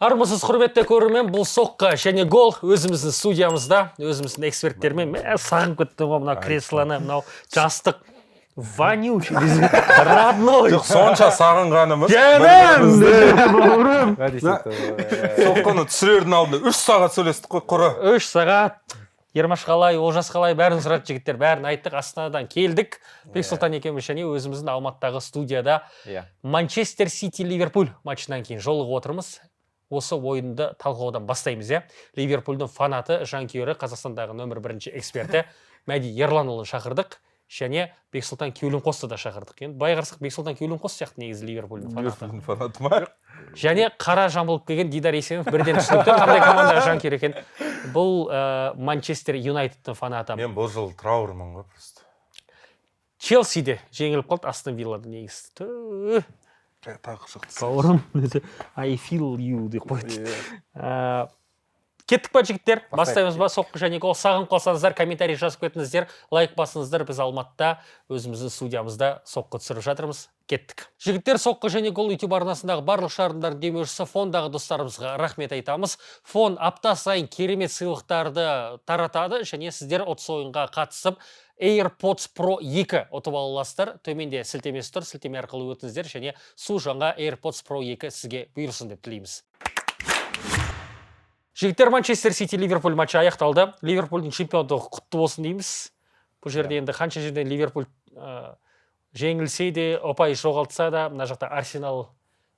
Армысыз құрметті көрермен, бұл соққы және гол өзіміздің студиямызда, өзіміздің эксперттермен сағынып кеттім ғой мына креслоны, мынау жастық вонючий, родной. Жоқ, сонша сағынғанымыз. Жаным! Соққыны түсірердің алдында 3 сағат сөйлестік қой, құры. 3 сағат. Ермаш қалай, Олжас қалай, бәрін сұрады жігіттер, бәрін айттық. Астанадан келдік. Бексұлтан екеуміз және өзіміздің Алматыдағы студияда Манчестер Сити Ливерпуль матчынан кейін жолығып отырмыз. Осы ойынды талқылаудан бастаймыз, иә. Ливерпульдің фанаты, жанкүйері, Қазақстандағы нөмір 1 эксперті Мәди Ерланұлын шақырдық. Және Бексұлтан Кеулімқосты да шақырдық. Енді бай қарсақ Бексұлтан Кеулімқос сияқты негізі Ливерпульдің фанаты ма? Және қара жамылып келген Дидар Есенов бірден түсінікті қандай командаға жанкүйер екен. Бұл Манчестер Юнайтедтің фанаты. Мен бұл жыл траурмын ғой просто. Челсиде жеңіліп қалды, Астон Виллада негізі. Тағы шықты. Бауырым, I feel you деп қойды. Кеттік па жігіттер? Бастаймыз ба? Соққы және гол. Сағынып қалсаңыздар, комментарий жазып кетіңіздер, лайк басыңыздар. Біз Алматыда өзіміздің студиямызда соққы түсіріп жатырмыз. Кеттік. Жігіттер, соққы және гол YouTube арнасындағы барлық шарындардың демеушісі фондағы достарымызға рахмет айтамыз. Фон апта сайын керемет сыйлықтарды таратады және сіздер 30 ойынға қатысып AirPods Pro 2 ұтып аласыздар. Төменде сілтемесі тұр, сілтеме арқылы өтіңіздер және су жаңа AirPods Pro 2 сізге бұйырсын деп тілейміз. Жігіттер, Манчестер Сити Ливерпуль матчы аяқталды. Ливерпульдің чемпиондығы құтты болсын дейміз. Бұл жерде енді қанша жерден Ливерпуль жеңілсе де, ұпай жоғалтса да, мына жақта Арсенал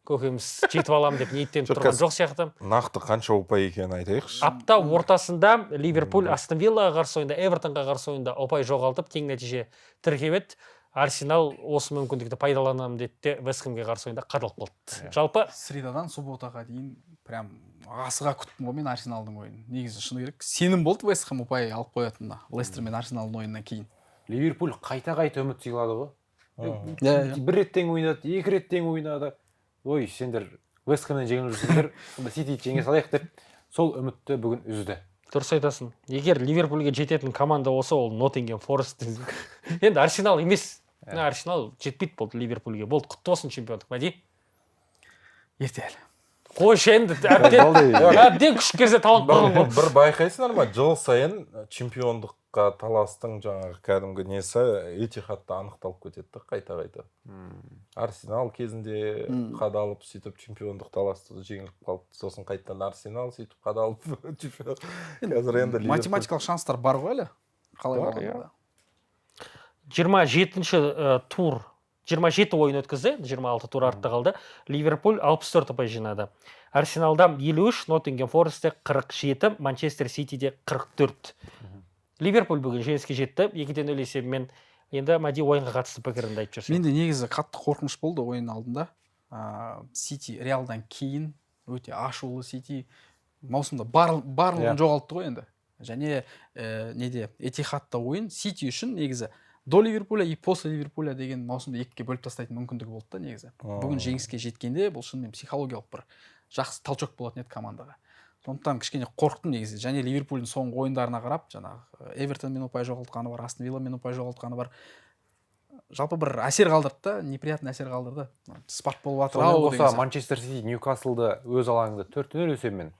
көкеміз жетіп алам деп ниеттеніп тұрған жоқ сияқты. Нақты қанша ұпай екенін айтайықшы. Апта ортасында Ливерпуль Астон Виллаға қарсы ойында, Эвертонға қарсы ойында ұпай жоғалтып, тең нәтиже тіркеп еді. Арсенал осы мүмкіндікті пайдаланамын деді, Вест Хэмге қарсы ойында қадалып қалды. Жалпы средадан субботаға дейін прям асыға күттім ғой мен Арсеналдың ойынын. Негізі шыны керек, сенім болды Вест Хэм ұпай алып қоятынына. Лестер мен Арсеналдың ойынынан кейін. Ливерпуль қайта үміт сыйлады ғой. Бір рет тең ойнады, 2 рет тең ойнады. Ой, сендер Вест Хэмнен жеңіліп жүрсіңдер, Сити жеңе салайық деп, сол үмітті бүгін үзді. Дұрыс айтасың. Егер Ливерпульге жететін команда осы, ол Ноттингем Форест. Енді Арсенал емес. Арсенал жетпейді болды Ливерпульге. Болды, құтты болсын чемпиондық, Мәди. Ерте әлі. Қойшы енді, әбден күш керсе талант болған ғой. Бір байқайсыңдар ма, жыл сайын чемпиондыққа таластың жаңағы кәдімгі несі Этихадта анықталып кетеді қайта-қайта. Арсенал кезінде қадалып, сөйтіп чемпиондық таласты жеңіліп қалды. Сосын қайтадан Арсенал сөйтіп қадалып. Қазір енді математикалық шанстар бар ғой әлі. Қалай бар? 27-ші тур, 27 ойын өткізді, 26 тур артта қалды. Ливерпуль 64 ұпай жинады. Арсеналда 53, Ноттингем Форестте 47, Манчестер Ситиде 44. Ливерпуль бүгін жеңіске жетті, 2-0 есебімен. Енді Мәди ойынға қатысты пікірінді айтып жүрсің. Менде негізі қатты қорқыныш болды ойын алдында. Сити Реалдан кейін өте ашулы Сити маусымда барлығын жоғалтты ғой енді. Және Этихадта ойын Сити үшін негізі до Ливерпуля и после Ливерпуля деген маусымда екіге бөліп тастайтын мүмкіндігі болды да негізі. Бүгін жеңіске жеткенде бұл шынымен психологиялық бір жақсы талчок болатын еді командаға. Сондықтан кішкене қорықтым негізі. Және Ливерпульдің соңғы ойындарына қарап, жаңағы Эвертонмен ұпай жоғалтқаны бар, Астон Вилламен ұпай жоғалтқаны бар. Жалпы бір әсер қалдырды да, неприятный әсер қалдырды. Спарт болып жатыр ау деген сияқты. Манчестер Сити Ньюкаслды өз алаңында 4-0 есебімен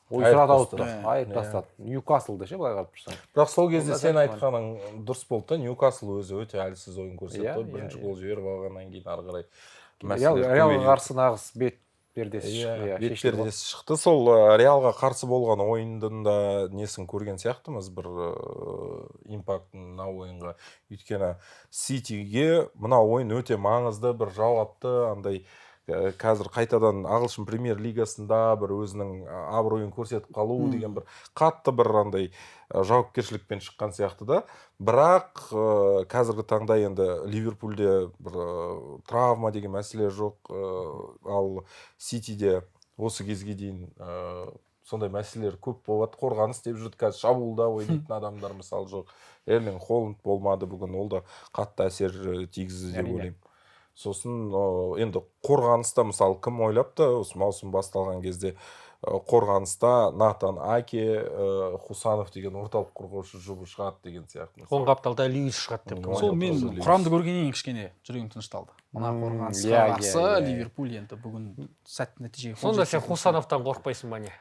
ойсырады ауытты, айып тастады. Ньюкаслды ше былай қарап тұрсаң. Бірақ сол кезде сен айтқаның дұрыс болды да, Ньюкасл өзі өте әлсіз ойын көрсетті. Бірінші гол жіберіп алғаннан кейін ары қарай Реалға қарсы нағыз бетпердесі шықты. Сол Реалға қарсы болған ойындың да несін көрген сияқтымыз, бір импактын мына ойынға. Өйткені Ситиге мына ойын өте маңызды, бір жауапты, андай қазір қайтадан ағылшын премьер лигасында бір өзінің абыройын көрсетіп қалу деген бір қатты бір андай жауапкершілікпен шыққан сияқты да. Бірақ қазіргі таңда енді Ливерпульде бір травма деген мәселе жоқ, ал Ситиде осы кезге дейін сондай мәселелер көп болады. Қорғаныс деп жүрді, қазір шабуылда ойнайтын адамдар мысалы жоқ. Эрлинг Холланд болмады бүгін, ол да қатты әсер тигізді деп ойлаймын. Сосын енді қорғаныста мысалы кім ойлапты осы маусым басталған кезде қорғаныста Натан Аке, Хусанов деген орталық қорғаушы жұбы шығады деген сияқты. оң қапталда Льюис шығады деп. Сол мен құрамды көргеннен кішкене жүрегім тынышталды. Мына қорғанысқа қарсы Ливерпуль енді бүгін сәтті нәтижеге қол жеткізді. Сонда сен Хусановтан қорықпайсың ба не?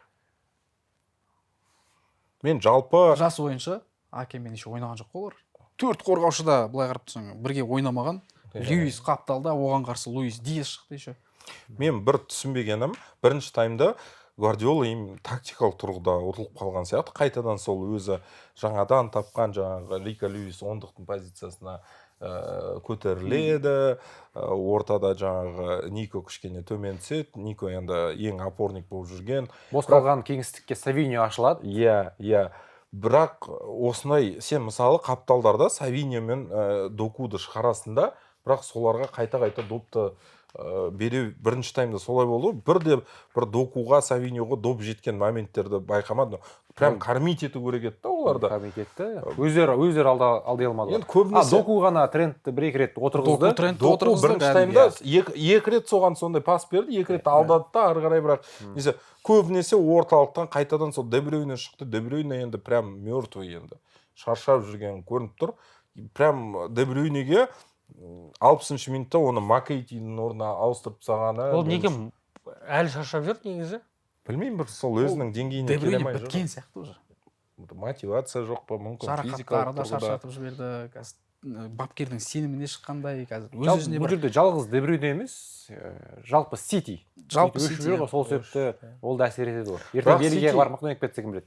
Мен жалпы жас ойыншы, Акемен еще ойнаған жоқ олар. 4 қорғаушыда былай қарап тұрсаң бірге ойнамаған. Льюис қапталда, оған қарсы Луис Диас шықты еще. Мен бір түсінбегенім, бірінші таймда Гвардиола тактикалық тұрғыда ұтылып қалған сияқты. Қайтадан сол өзі жаңадан тапқан жаңағы Рика Льюис ондықтың позициясына көтеріледі. Ортада жаңағы Нико кішкене төмен түседі. Нико енді ең опорник болып жүрген. Бос қалған кеңістікке Савиньо ашылады. Иә. Бірақ осындай сен мысалы қапталдарда Савиньо мен Докуды шығарасында, бірақ соларға қайта допты бере бірінші таймда солай болды. Бір Докуға, Савиньоға доп жеткен моменттерді байқамады. Прям кормить ету керек еді да оларды. Кормить етті. Өздері алдай алмады. Енді көбінесе Доку ғана Трентті бір-екі рет отырғызды. Доку бірінші таймда екі рет соған сондай пас берді, екі рет алдады да, ары қарай бірақ көбінесе орталықтан қайтадан сол Де Брюйне шықты. Де Брюйне енді прям мертвый енді. Шаршап жүрген көрініп тұр. Прям Де Брюйнеге 60-шы минутта оны Макейтидің орнына ауыстырып тастағаны. Ол неге әлі шаршап жүр негізі? Білмеймін, бір сол өзінің деңгейіне келе алмай жүр. Біткен сияқты уже. Мотивация жоқ па, мүмкін физикалық тұрғыда шаршатып жіберді. Бапкердің сеніміне шыққандай қазір. Бұл жерде жалғыз Де Брюйне емес, жалпы Сити. Жалпы Сити. Сол себепті ол да әсер етеді ғой. Ертең Бельгияға бармақ ойнап кетсе кім біледі.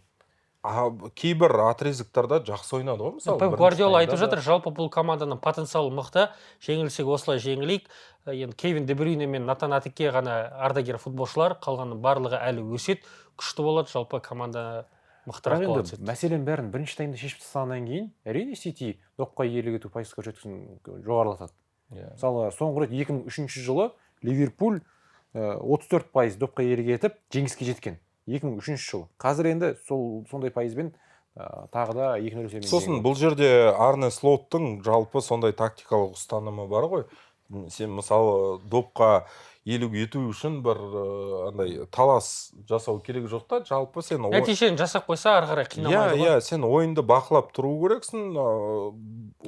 Кейбір отрезоктарда жақсы ойнады ғой, мысалы. Гвардиола айтып жатыр, жалпы бұл команданың потенциалы мықты. Жеңілсек осылай жеңілейік. Енді Кевин Де Брюйне мен Натан Аке ғана ардагер футболшылар, қалғанның барлығы әлі өседі, күшті болады, жалпы команда мықтырақ болады. Мәселен бәрін бірінші таймда шешіп тастағаннан кейін, әрине Сити допқа иелік ету пайызға жеткізін жоғарылатады. Мысалы, соңғы рет 2003 жылы Ливерпуль 34% допқа иелік етіп, жеңіске жеткен. 2003 жылы. Қазір енді сондай пайызбен тағы да 2-0 Сосын бұл жерде Арне Слоттың жалпы сондай тактикалық ұстанымы бар ғой. Сен мысалы допқа иелік ету үшін бір андай талас жасау керек жоқ та, жалпы сен нәтижені жасап қойса ары қарай қинамайды ғой. Сен ойынды бақылап тұру керексің.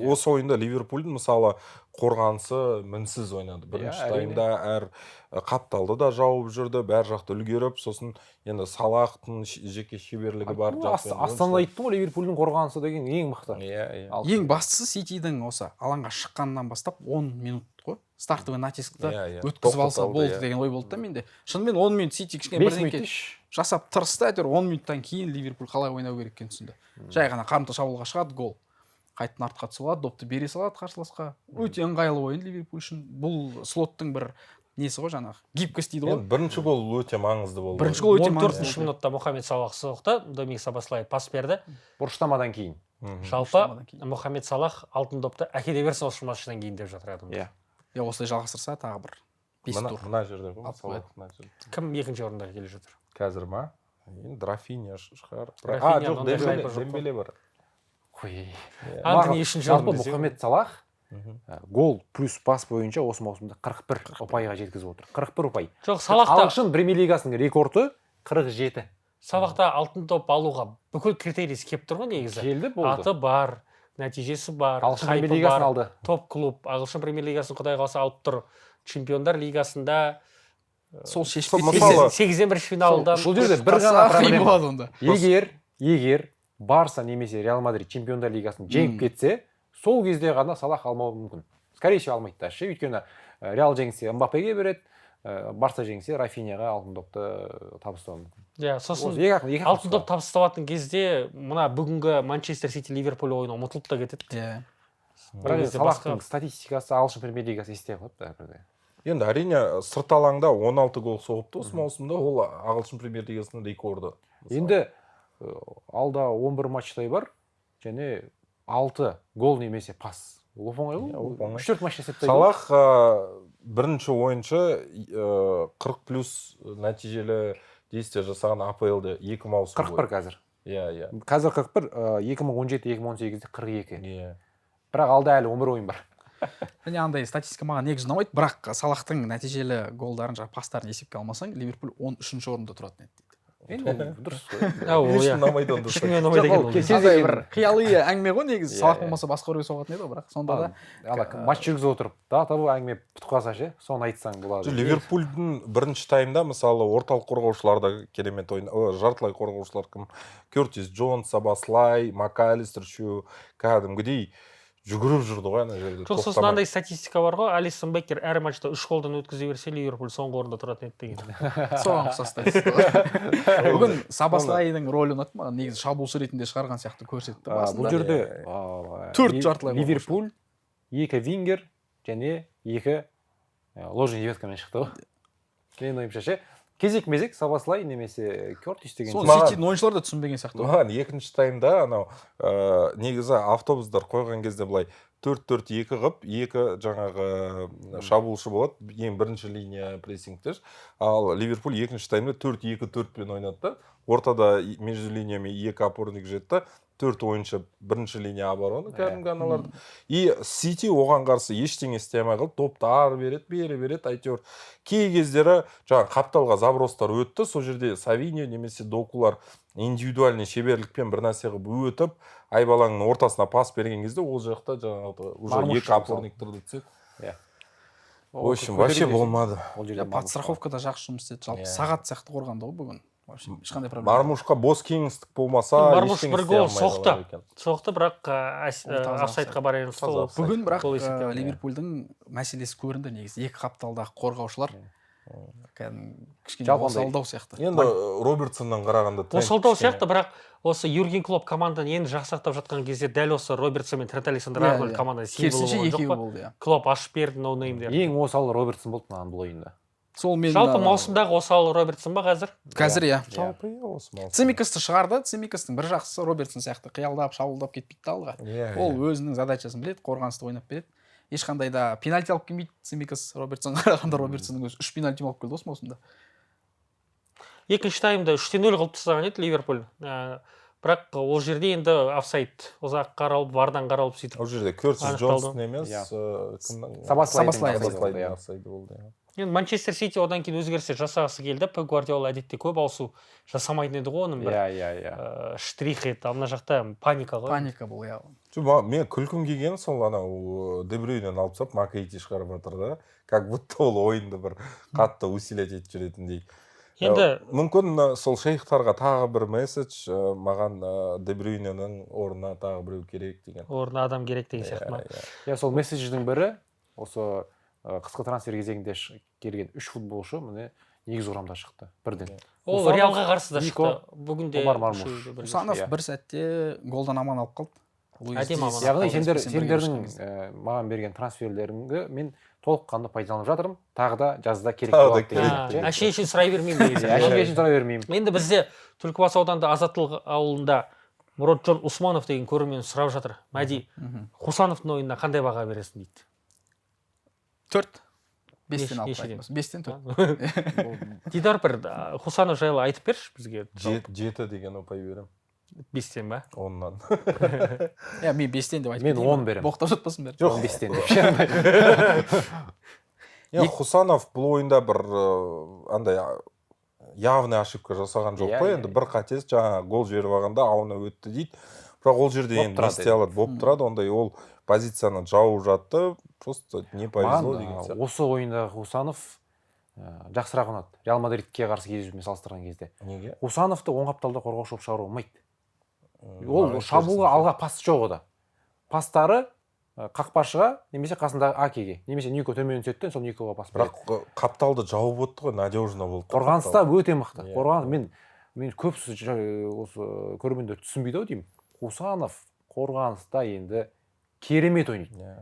Осы ойында Ливерпульдің мысалы қорғанысы мінсіз ойнады. Бірінші таймда әр қапталды да жауып жүрді, бәр жақты үлгеріп, сосын енді Салахтың жеке шеберлігі бар. Астана айттың ғой, Ливерпульдің қорғанысы деген ең мықты. Ең бастысы Ситидің осы алаңға шыққаннан бастап 10 минут қой. Стартовый натискті өткізіп алса болды деген ой болды да менде. Шынымен 10 минут Сити кішкене бірдеңке жасап тырысты, әйтеуір 10 минуттан кейін Ливерпуль қалай ойнау керек екенін түсінді. Жай ғана қарымта шабуылға шығады, гол. Қайтадан артқа түсіп алады, допты бере салады қарсыласқа. Өте ыңғайлы ойын Ливерпуль үшін. Бұл Слоттың бір несі ғой жаңағы, гибкость дейді ғой. Бірінші гол өте маңызды болды. Бірінші гол өте маңызды. 14-ші минутта Мұхаммед Салах соқты, Доминик Сабаслай пас берді. Бұрыштамадан кейін. Жалпы Мұхаммед Салах алтын допты әкеле берсін осы матчтан кейін деп жатыр адамдар. Осылай жалғастырса тағы бір 5 тур. Мына жерде ғой. Кім екінші орында келе жатыр? Қазір ма? Драфиня шығар. Жоқ, Дембеле бар. Антони үшінші жалпы Мұхаммед Салах гол плюс пас бойынша осы маусымда 41 ұпайға жеткізіп отыр. 41 ұпай. Жоқ, Салахта Ағылшын Премьер Лигасының рекорды 47. Салахта алтын топ алуға бүкіл критерийsi келіп тұр ғой негізі. Келді, болды. Аты бар, нәтижесі бар, Ағылшын Премьер Лигасын алды. Топ клуб, Ағылшын Премьер Лигасын құдай қаласа алып тұр. Чемпиондар лигасында сол шешіп 81 финалдан. Бұл жерде бір ғана проблема. Егер Егер Барса немесе Реал Мадрид Чемпиондар лигасын жеңіп кетсе, сол кезде ғана Салах алмауы мүмкін. Скорее всего алмайды да. Өйткені Реал жеңсе Мбаппеге береді, Барса жеңсе Рафиняға алтын допты табыстауы мүмкін. Сосын алтын доп табысталатын кезде мына бүгінгі Манчестер Сити Ливерпуль ойыны ұмытылып та кетеді. Бірақ Салахтың статистикасы Ағылшын Премьер Лигасы есте қалыпты. Енді әрине сырт алаңда 16 гол соғыпты осы маусымда, ол Ағылшын Премьер Лигасының рекорды. Енді алда 11 матчтай бар, және 6 гол немесе пас. Ол оңай ғой. 3-4 матч жасап. Салах бірінші ойыншы 40 плюс нәтижелі действия жасаған АПЛ-де 2 маусым. 41 қазір. Қазір 41, 2017-2018-де 42. Бірақ алда әлі 11 ойын бар. және андай статистика маған негізі ұнамайды, бірақ Салахтың нәтижелі голдарын жаңағы пастарын есепке алмасаң, Ливерпуль 13-ші орында тұратын еді дейді. енді ол дұрыс қой. ол Еш иә ұнамайды онда. ешкімге ұнамайды екен ол. Андай бір қияли әңгіме ғой негізі. Салах болмаса басқа біреуге соғатын еді ғой, бірақ сонда да ана матч жүргізіп отырып дата бұл әңгіме бітіп қалса ше, соны айтсаң болады. Ливерпульдің бірінші таймда мысалы орталық қорғаушылар да керемет ойын, жартылай қорғаушылар кім? Кертис Джонс, Сабаслай, МакАлистер үшеуі кәдімгідей жүгіріп жүрді ғой ана жерде. Жоқ, сосын андай статистика бар ғой, Алисон Беккер әр матчта 3 голдан өткізе берсе, Ливерпуль соңғы орында тұратын еді деген. соған ұқсас статистика. Бүгін Сабаслайдың рөлі ұнады маған, негізі шабуылшы ретінде шығарған сияқты көрсетті Бұл басында. жерде Төрт жартылай Ливерпуль 2 вингер және 2 ложный девяткамен шықты ғой. Менің ойымша ше, кезек-мезек Сабаслай немесе Кертис деген. Соны Ситидің ойыншылары да түсінбеген сияқты. Маған екінші таймда анау негізі автобустар қойған кезде былай 4-4-2 қып, 2 жаңағы шабуылшы болады, ең бірінші линия прессингтер. Ал Ливерпуль екінші таймда 4-2-4-пен ойнады да. Ортада между линиями 2 опорник жетті. 4 ойыншы бірінші линия обороны кәдімгі аналарды. И Сити оған қарсы ештеңе істей алмай қалды, топты ары береді, бері береді, әйтеуір. Кей кездері жаңағы қапталға забростар өтті, сол жерде Савиньо немесе Докулар индивидуальный шеберлікпен бір нәрсе қылып өтіп, айбалаңның ортасына пас берген кезде ол жақта жаңағы уже 2 опорник тұрды десек. В общем, вообще болмады. Подстраховкада жақсы жұмыс істеді. Жалпы сағат сияқты қорғанды ғой бүгін. Ешқандай проблема. Мармушқа бос кеңістік болмаса, Мармуш бір гол соқты, бірақ офсайдқа барайын сол. Бүгін бірақ Ливерпульдің мәселесі көрінді негізі. 2 қапталдағы қорғаушылар кішкене осалдау сияқты. Енді Робертсоннан қарағанда осалдау сияқты, бірақ осы Юрген Клоп команданы енді жақсақтап жатқан кезде дәл осы Робертсон мен Трент Александр-Арнольд команданы символы болған жоқ па? Клоп ашып берді ноунеймдер. Ең осал Робертсон болды маған бұл ойында. Жалпы маусымдағы осал Робертсон ба қазір? Қазір иә. Жалпы иә осы маусым. Цимикасты шығарды. Цимикастың бір жақсысы Робертсон сияқты қиялдап, шабуылдап кетпейді алға. Ол өзінің задачасын біледі, қорғанысты ойнап береді. Ешқандай да пенальти алып келмейді. Цимикас Робертсонға қарағанда Робертсонның өзі 3 пенальти алып келді осы маусымда. Екінші таймда 3-0 қылып тастаған еді Ливерпуль. Бірақ ол жерде енді офсайд ұзақ қаралып, вардан қаралып сөйтіп. Ол жерде Кертис Джонстың емес, кімнің? Сабаслай офсайд болды. Енді Манчестер Сити одан кейін өзгерістер жасағысы келді. Пеп Гвардиола әдетте көп ауысу жасамайтын еді ғой, оның бір штрих еді. Мына жақта паника ғой. Паника бұл иә. Мен күлкім келген сол анау Де Брюйнен алып тастап Макейти шығарып жатыр да. Как будто ол ойынды бір қатты усилять етіп жүретіндей. Енді мүмкін сол шейхтарға тағы бір месседж, маған Де Брюйненің орнына тағы біреу керек деген. Орнына адам керек деген сияқты ма? Иә, сол месседждің бірі осы қысқы трансфер кезеңінде келген 3 футболшы міне негіз орамда шықты бірден. Ол Реалға қарсы да шықты. Бүгінде Усанов бір сәтте голдан аман алып қалды. Яғни сендердің маған берген трансферлеріңді мен толыққанды пайдаланып жатырмын. Тағы да жазда керек болады. Әшейін сұрай бермеймін. Әшейін сұрай бермеймін. Енді бізде Түлкібас ауданында Азаттылық ауылында Мұратжан Усманов деген көрермен сұрап жатыр. Мәди, Хусановтың ойынына қандай баға бересің дейді. 4. 5-тен алып қайтымыз. 5-тен 4. Дидар бір Хусанов жайлы айтып берші бізге. 7 деген ұпай берем. 5-тен ба? 10-нан. Иә, мен 5-тен деп айтып мен 10 берем. Боқтап жатпасын бәрі. Жоқ, 5-тен деп. Хусанов бұл ойында бір андай явный ошибка жасаған жоқ қой. Енді бір қатес жаңа гол жіберіп алғанда ауына өтті дейді. Бірақ ол жерде енді не істей алады, болып тұрады. Ондай ол позицияны жауып жатты. Просто не повезло деген сияқты. Осы ойында Хусанов жақсырақ ұнады. Реал Мадридке қарсы кездесумен салыстырған кезде. Неге? Хусановты оң қапталда қорғаушы болып шығару болмайды. Ол шабуылға алға пас жоқ ода. Пастары қақпашыға немесе қасындағы Акеге, немесе Нико төмен түсеттен сол Никоға пас береді. Бірақ қапталды жауып отты ғой, надежно болды. Қорғаныста өте мықты. Мен көп осы көрермендер түсінбейді ау деймін. Хусанов қорғаныста енді керемет ойнайды.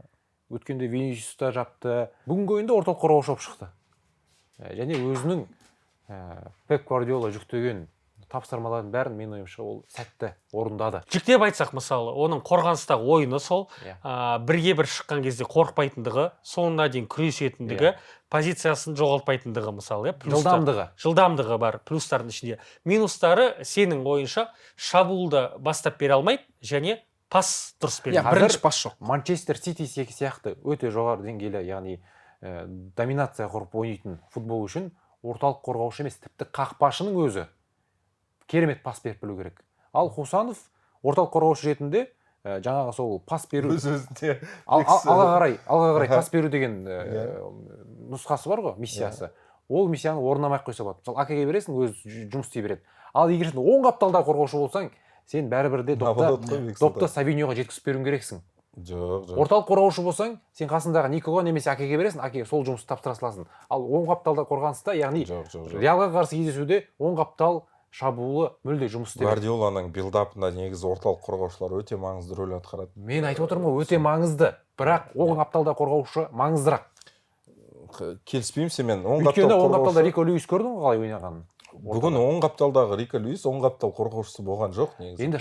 Өткенде Винисиуста жапты. Бүгінгі ойында орталық қорғаушы болып шықты. Және өзінің Пеп Гвардиола жүктеген тапсырмалардың бәрін мен ойымша ол сәтті орындады. Жіктеп айтсақ мысалы, оның қорғаныстағы ойыны сол, бірге бір шыққан кезде қорықпайтындығы, соңына дейін күресетіндігі, позициясын жоғалтпайтындығы мысалы, жылдамдығы бар плюстардың ішінде. Минустары сенің ойынша шабуылды бастап бере алмайды және пас дұрыс иә берілмейді. бірінші пас жоқ. Манчестер Сити сияқты өте жоғары деңгейлі, яғни доминация құрып ойнайтын футбол үшін орталық қорғаушы емес, тіпті қақпашының өзі керемет пас беріп білу керек. Ал Хусанов орталық қорғаушы ретінде жаңағы сол пас беру Өз-өзіне алға қарай пас беру деген нұсқасы бар ғой, миссиясы. Ол миссияны орындамай қойса болады. Мысалы, Акеге бересің, өзі жұмыс істей береді. Ал егер сен оң қапталда қорғаушы болсаң, сен бәрібір де допты Савиньоға жеткізіп беруің керексің. Жоқ. Орталық қорғаушы болсаң, сен қасындағы Никоға немесе Акеге бересің, Аке сол жұмысты тапсыра саласың. Ал оң қапталда қорғаныста, яғни Реалға қарсы кездесуде оң қаптал шабуылы мүлде жұмыс істемейді. Гвардиоланың билдапында негізі орталық қорғаушылар өте маңызды рөл атқарады. Мен айтып отырмын ғой, өте маңызды, бірақ оң қапталда қорғаушы маңыздырақ. Келіспеймін сенімен. Өйткені оң қапталда Рико Льюис көрдің ғой қалай ойнағанын. Бүгін оң қапталдағы Рико Льюис оң қаптал қорғаушысы болған жоқ негізі. Енді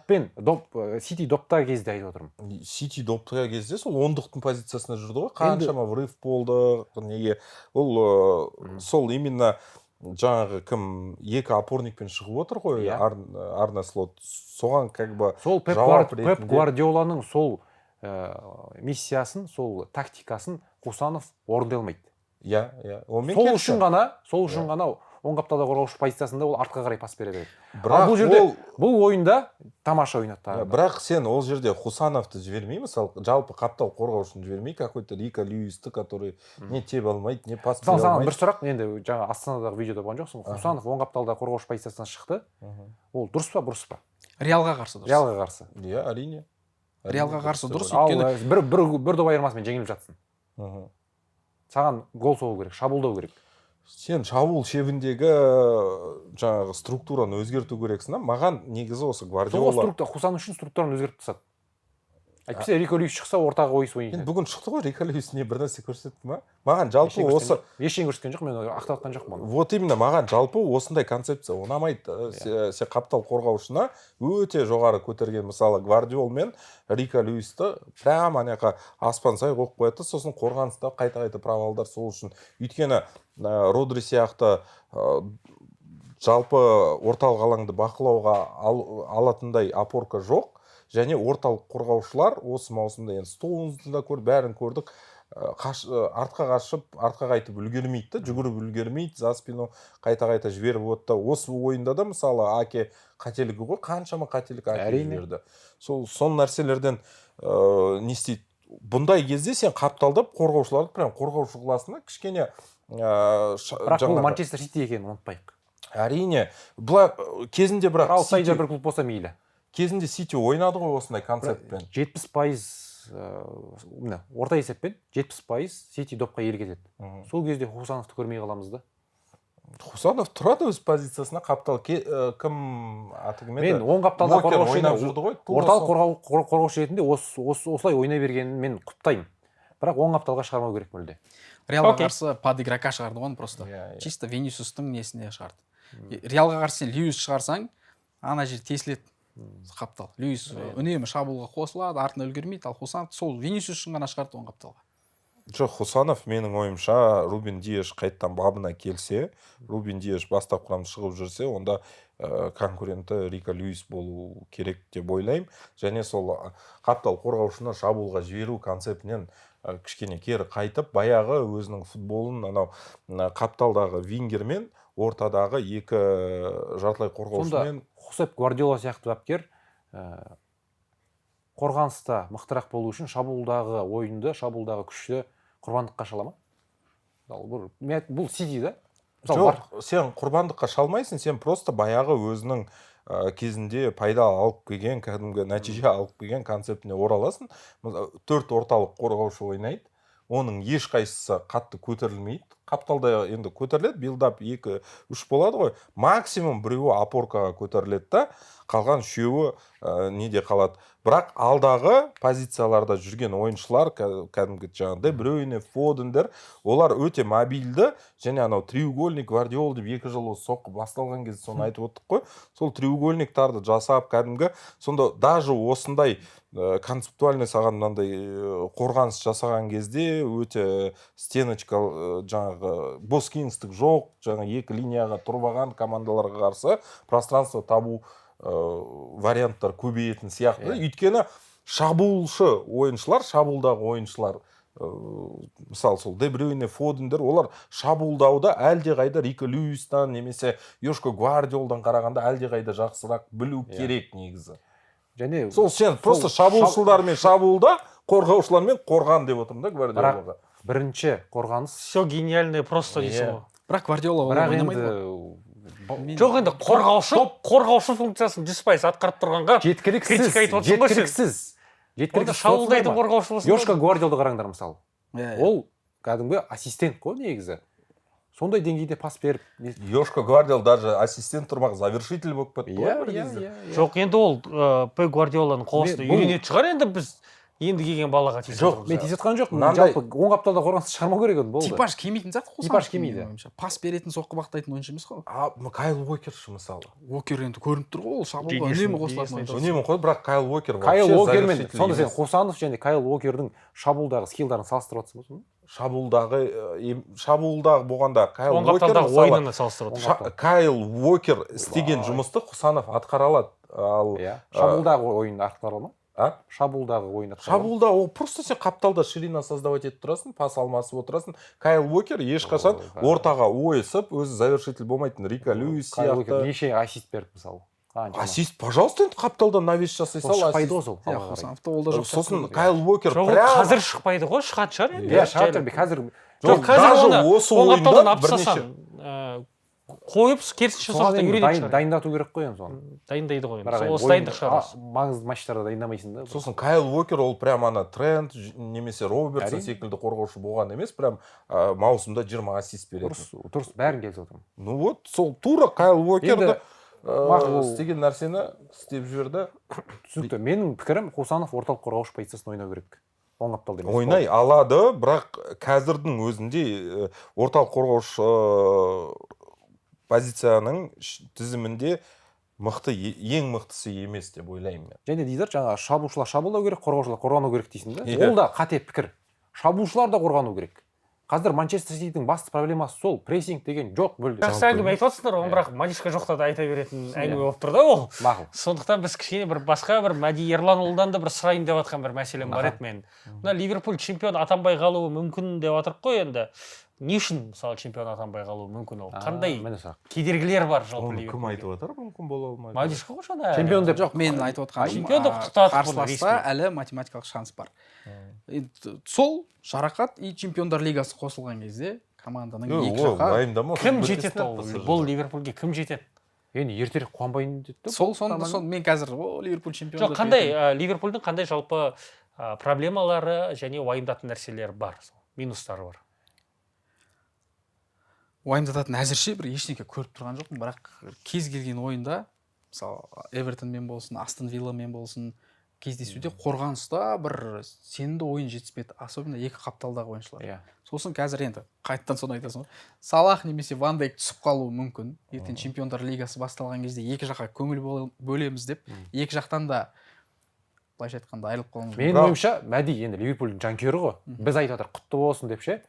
мен Сити допта кезде айтып отырмын. Сити допта кезде сол ондықтың позициясында жүрді ғой. Қаншама врыв болды, неге. Ол сол именно жаңағы кім екі опорникпен шығып отыр ғой, Арне Слот. Соған как бы сол Пеп Гвардиоланың сол миссиясын, сол тактикасын Хусанов орындай алмайды. Иә. Сол үшін ғана оң қапталда қорғаушы позициясында ол артқа қарай пас береді. Бірақ бұл жерде бұл ойында тамаша ойнады. Бірақ сен ол жерде Хусановты жібермей, мысалы, жалпы қаптал қорғаушыны жібермей, какой-то Рико Льюисті, который не тебе алмайды, не пас бере алмайды. Бір сұрақ, енді жаңа Астанадағы видеода болған жоқсың. Хусанов оң қапталда қорғаушы позициясынан шықты. Ол дұрыс па, бұрыс па? Реалға қарсы дұрыс. Реалға қарсы. Иә, әрине. Реалға қарсы дұрыс, өйткені бір доп айырмасымен жеңіліп жатсың. Саған гол соғу керек, шабуылдау керек. Сен шабуыл шебіндегі жаңағы структураны өзгерту керексің. Маған негізі осы Гвардиола. Хусан үшін структураны өзгертіп тастады. Әйтпесе Рико Льюис шықса ортаға ойыс ойнайды. Бүгін шықты ғой, Рико Льюис не бір нәрсе көрсетті ма? Маған жалпы осы ештеңе көрсеткен жоқ, мен ақталатқан жоқпын. Вот именно маған жалпы осындай концепция ұнамайды. Сен қаптал қорғаушына өте жоғары көтерген, мысалы, Гвардиол мен Рико Льюисті прямо анақа аспан сай қойып қояды, сосын қорғаныста қайта провалдар сол үшін. Өйткені Родри сияқты жалпы орталық алаңды бақылауға алатындай опорка жоқ. Және орталық қорғаушылар осы маусымда енді Стоунсты да бәрін көрдік, артқа қашып, артқа қайтып үлгермейді, жүгіріп үлгермейді, за спину қайта жіберіп отты. Осы ойында да мысалы Аке қателігі ғой, қаншама қателік Аке жіберді. Сол нәрселерден не істейді? Бұндай кезде сен қапталдап қорғаушыларды прям қорғаушы класына кішкене бірақ бұл Манчестер Сити екенін ұмытпайық. Әрине, бұлар кезінде бірақ аутсайдер бір клуб болса мейлі. Кезінде Сити ойнады ғой осындай концептпен. 70% орта есеппен 70% Сити допқа иелік етеді. Сол кезде Хусановты көрмей қаламыз да. Хусанов тұрады өз позициясына, қаптал кім атығымен мен оң қапталда орталық қорғаушы ретінде осылай ойнай бергенін мен құптаймын. Бірақ оң қапталға шығармау керек мүлде. Реалға қарсы под игрока шығарды ғой просто. Чисто Винисиустың несіне шығарды. Реалға қарсы сен Льюис шығарсаң, ана жер тесіледі. Қаптал. Льюис үнемі шабуылға қосылады, артына үлгермейді, ал Хусанов сол Винисиус үшін ғана шығарды оң қапталға. Жоқ, Хусанов менің ойымша Рубен Диаш қайттан бабына келсе, Рубен Диаш бастап құрамда шығып жүрсе, онда конкуренті Рико Льюис болу керек деп ойлаймын. Және сол қаптал қорғаушыны шабуылға жіберу концептінен кішкене кері қайтып, баяғы өзінің футболын анау қапталдағы вингермен ортадағы екі жартылай қорғаушымен. Хусеп Гвардиола сияқты бапкер қорғаныста мықтырақ болу үшін шабуылдағы ойынды, шабуылдағы күшті құрбандыққа шала ма? Бұл Сити да? Жоқ, сен құрбандыққа шалмайсың, сен просто баяғы өзінің кезінде пайда алып келген, кәдімгі нәтиже алып келген концептіне ораласың. 4 орталық қорғаушы ойнайды. Оның ешқайсысы қатты көтерілмейді. Қапталда енді көтеріледі, билдап 2-3 болады ғой. Максимум біреуі опоркаға көтеріледі да, қалған үшеуі неде қалады. Бірақ алдағы позицияларда жүрген ойыншылар, кәдімгі жаңағыдай Брюйне, Фодендер, олар өте мобильді, және анау треугольник, Гвардиол деп 2 жыл соққы басталған кезде соны айтып отырдық қой. Сол треугольниктарды жасап, кәдімгі, сонда даже осындай концептуальный саған мынандай қорғаныс жасаған кезде өте стеночка жаңағы бос кеңістік жоқ, жаңа 2 линияға тұрбаған командаларға қарсы пространство табу варианттар көбейетін сияқты. Өйткені шабуылшы ойыншылар, шабуылдағы ойыншылар, мысалы сол Де Брюйне, Фодендер, олар шабуылдауда әлдеқайда Рико Льюистан немесе Йошко Гвардиолдан қарағанда әлдеқайда жақсырақ білу керек негізі. Және Сол сен просто шабуылшылармен шабуылда, қорғаушылармен қорған деп отырмын да Гвардиолаға. бірінші қорғаныс. Все гениальное просто дейсің ғой. бірақ Гвардиола ойнамайды ғой. Жоқ енді қорғаушы функциясын 100% атқарып тұрғанға критика айтып отырсың ғой сен. Онда шабуылдайтын қорғаушы болсын. Йошко Гвардиолды қараңдар мысалы. Иә, Ол кәдімгі ассистент қой негізі. Сондай деңгейде пас беріп. Йошко Гвардиол даже ассистент тұрмақ, завершитель болып кетті ғой бір кезде. Жоқ, енді ол Пеп Гвардиоланың қоластында үйренетін шығар енді біз енді келген балаға тиісіп Жоқ, мен тиісіп жатқан жоқпын. Жалпы оң қапталда қорғанысты шығармау керек еді, болды. типаж келмейтін зат қой. Типаж келмейді. Пас беретін, соққы бақтайтын ойыншы емес қой. Кайл Уокерші мысалы. Уокер енді көрініп тұр ғой, ол шабуылға үнемі қосылатын ойыншы. Үнемі қой, бірақ Кайл Уокер Кайл Уокермен сонда сен Қосанов және Кайл Уокердің шабуылдағы скиллдарын салыстырып жатсың ба? Шабуылдағы болғанда Кайл оң Уокер қапталдағы ойынына салыстырып Кайл Уокер істеген жұмысты Қосанов атқара алады. Ал шабуылдағы ойын атқара ма? Шабуылдағы ойын атқара. Шабуылда ол просто сен қапталда ширина создавать етіп тұрасың, пас алмасып отырасың. Кайл Уокер ешқашан ортаға ойысып, өзі завершитель болмайтын. Рико Льюис Кайл Уокер сияқты. неше ассист берді мысалы? Ассист, пожалуйста, енді қапталда навес жасай сал. Шықпайды ғой сол. Қосановта ол да жоқ. Сосын Кайл Уокер жоқ, прям қазір шықпайды ғой, шығады шығар енді. Иә, шығады қазір. Жоқ, қазір даже оны осы оң ойында қапталдан алып бірнеше тастасаң, қойып керісінше Соған соқта үйренетін шығар. дайындату керек қой енді соны. Дайындайды ғой. Бірақ Осы дайындық шығар. маңызды матчтарда дайындамайсың да. Сосын Кайл Уокер ол прям ана Трент немесе Робертсон секілді қорғаушы болған емес, прям маусымда 20 ассист береді. Дұрыс, бәрін келісіп отырмын. Ну вот, сол тура Кайл Уокерді мақұл. істеген нәрсені істеп жіберді. Түсінікті. Менің пікірім Қосанов орталық қорғаушы позициясын ойнау керек. Оң қапталда емес. Ойнай алады, бірақ қазірдің өзінде орталық қорғаушы позицияның тізімінде мықты, ең мықтысы емес деп ойлаймын мен. Және дейдер, жаңа шабуылшылар шабуылдау керек, қорғаушылар қорғану керек дейсің да. Иә. Ол да қате пікір. Шабуылшылар да қорғану керек. Қазір Манчестер Ситидің басты проблемасы сол, прессинг деген жоқ мүлде. Жақсы әңгіме айтып отырсыңдар, оны бірақ Манишка жоқта да айта беретін әңгіме болып тұр да ол. Мақұл. Сондықтан біз кішкене бір басқа бір Мәди Ерланұлынан да бір сұрайын деп жатқан бір мәселем бар еді мен. Мына Ливерпуль чемпион атанбай қалуы мүмкін деп жатырық қой енді. Не үшін мысалы чемпион атанбай қалуы мүмкін ол? Қандай кедергілер бар жалпы Ливерпульге? Кім айтып жатыр, мүмкін бола алмайды. Манишка ғой жаңа. Чемпион деп Жоқ, мен айтып отырғаным, чемпионды құттықтадық қарсыласта әлі математикалық шанс бар. Сол жарақат и чемпиондар лигасы қосылған кезде команданың екі жаққа кім жетеді ол? Бұл Ливерпульге кім жетеді? Енді ертерек қуанбайын деді. Сол мен қазір Ливерпуль чемпион. Жоқ, қандай Ливерпульдің қандай жалпы проблемалары және уайымдатын нәрселері бар, минустары бар? Уайымдататын әзірше бір ештеңе көріп тұрған жоқпын, бірақ кез келген ойында, мысалы Эвертонмен болсын, Астон Вилламен болсын, кездесуде қорғаныста бір сенімді ойын жетіспеді, особенно екі қапталдағы ойыншылар. Сосын қазір енді қайттан соны айтасың ғой. Салах немесе Ван Дейк түсіп қалуы мүмкін. Ертең чемпиондар лигасы басталған кезде екі жаққа көңіл бөлеміз деп, екі жақтан да былайша айтқанда айырылып қалуымыз мүмкін. Менің ойымша, Мәди енді Ливерпульдің жанкүйері ғой. Біз айтып жатыр, құтты болсын деп ше.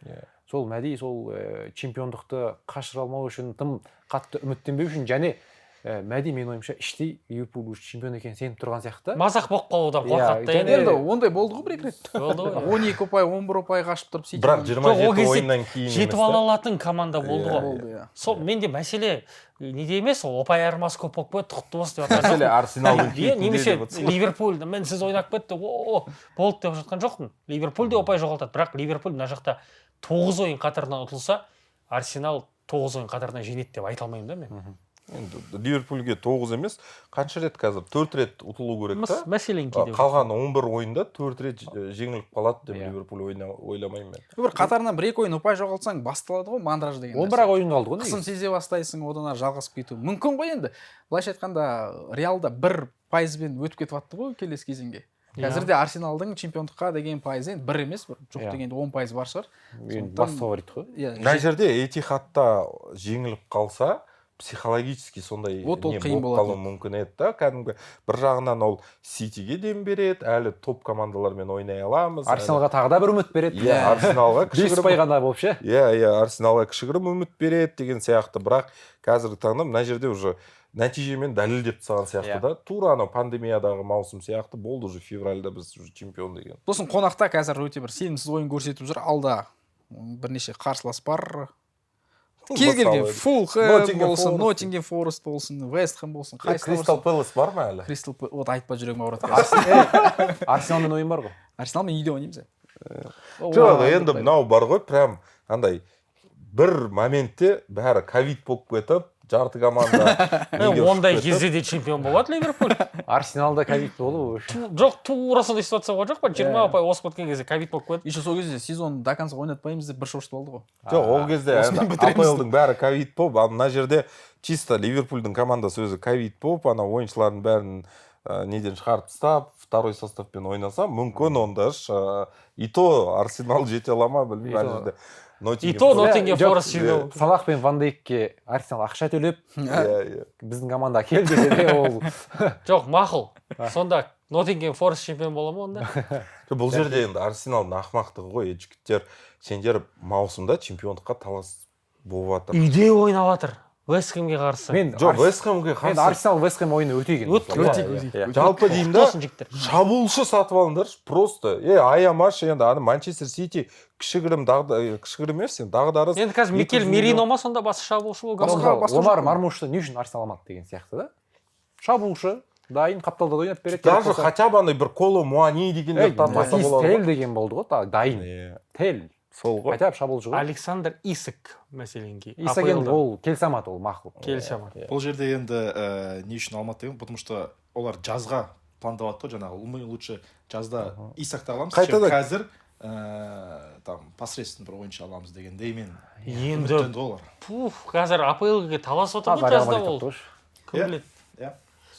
Сол Мәди сол чемпиондықты қашыра алмау үшін, тым қатты үміттенбеу үшін және Мәди менің ойымша іштей Ливерпуль чемпион екенін сеніп тұрған сияқты. Мазақ болып қалудан қорқады. Енді ондай болды ғой бір рет. Болды ғой. 12 ұпай, 11 ұпай қашып тұрып сөйтіп. Бірақ 27 ойыннан кейін жетіп ала алатын команда болды ғой. Сол менде мәселе неде емес, ол ұпай айырмасы көп болып кетті, құтты болсын деп жатқан жоқпын. Мәселе Арсеналдың кейпінде немесе деп отырсың. Ливерпуль, мен сіз ойнап кетті, болды деп жатқан жоқпын. Ливерпуль де ұпай жоғалтады, бірақ Ливерпуль мына жақта 9 ойын қатарынан ұтылса, Арсенал 9 ойын қатарынан жеңеді деп айта алмаймын да мен. Енді Ливерпульге 9 емес, қанша рет қазір 4 рет ұтылу керек та. Мәселен кейде. Қалған 11 ойында 4 рет жеңіліп қалады деп Ливерпуль ойламаймын мен. Бір қатарынан 1-2 ойын ұпай жоғалтсаң басталады ғой мандраж деген. 11 ойын қалды ғой. Қысым сезе бастайсың, одан ары жалғасып кету мүмкін ғой енді. Былайша айтқанда Реалда 1%-бен өтіп кетіп жатты ғой келесі кезеңге. Қазірде Арсеналдың чемпиондыққа деген пайызы енді 1 емес, жоқ дегенде 10% бар шығар. Бас фаворит қой. Мына жерде Этихадта жеңіліп қалса, психологически сондай не болып қалуы мүмкін еді да. Кәдімгі бір жағынан ол Ситиге дем береді, әлі топ командалармен ойнай аламыз. Арсеналға тағы да бір үміт береді. Арсеналға кішігірім ғана болып ше. Арсеналға кішігірім үміт береді деген сияқты. Бірақ қазіргі таңда мына жерде уже нәтижемен дәлелдеп тастаған сияқты да. Тура анау пандемиядағы маусым сияқты болды уже февральда біз уже чемпион деген. Сосын қонақта қазір өте бір сенімсіз ойын көрсетіп жүр. Алда бірнеше қарсылас бар. Кез келген Фулхэм болсын, Ноттингем Форест болсын, Вест Хэм болсын, Кристал Пэлас бар ма әлі? Кристал Пэлас, вот айтпа жүрегім ауырады. Арсеналмен ойын бар ғой. Арсеналмен үйде ойнаймыз. Жоқ, енді мынау бар ғой, прям андай бір моментте бәрі ковид болып кетіп, жарты команда ондай кезде де чемпион болады Ливерпуль. Арсеналда ковид болу. Жоқ, тура сондай ситуация болған жоқ па? 20 ұпай осып кеткен кезде ковид болып кетті. Еще сол кезде сезон до конца ойнатпаймыз деп бір шошты болды ғой. Жоқ, ол кезде АПЛ-дың бәрі ковид болып, ал мына жерде чисто Ливерпульдің командасы өзі ковид болып, ана ойыншылардың бәрін неден шығарып тастап, второй составпен ойнаса, мүмкін онда и то Арсенал жете ала ма, білмеймін ана жерде. И то Ноттингем Форест чемпион. Салах пен Ван Дейкке Арсенал ақша төлеп, біздің команда кел десе де ол. Жоқ, мақұл. Сонда Ноттингем Форест чемпион бола ма онда? Бұл жерде енді Арсеналдың ақымақтығы ғой, жігіттер, сендер маусымда чемпиондыққа талас болып жатыр. Үйде ойнап жатыр. Вест Хэмге қарсы. Жоқ, Вест Хэмге қарсы. Мен Арсенал Вест Хэм ойыны өте екен. Жалпы деймін да, шабуылшы сатып алыңдаршы, просто. Аямашы енді аны Манчестер Сити кішігірім емес, енді дағдарыс. Енді қазір Микель Мерино ма сонда басы шабуылшы болған? Омар Мармушты не үшін Арсенал алмады деген сияқты да? Шабуылшы, дайын қапталда ойнап береді. Даже хотя бы андай бір Коло Муани дегендер тартмаса болады. Тел деген болды ғой, дайын. Тел. Сол ғой. Хотя бы шабуылшы ғой. Александр Исак мәселенге. Исак енді ол келсамады, ол мақұл. Келсамады. Бұл жерде енді не үшін алмады деген, потому что олар жазға пландаватты ғой, жаңағы мы лучше жазда Исакты аламыз, чем қазір там посредственно бір ойыншы аламыз дегенде мен үміттенді олар. Қазір АПЛ-ге талас отыр ғой жазда ол. Кім біледі?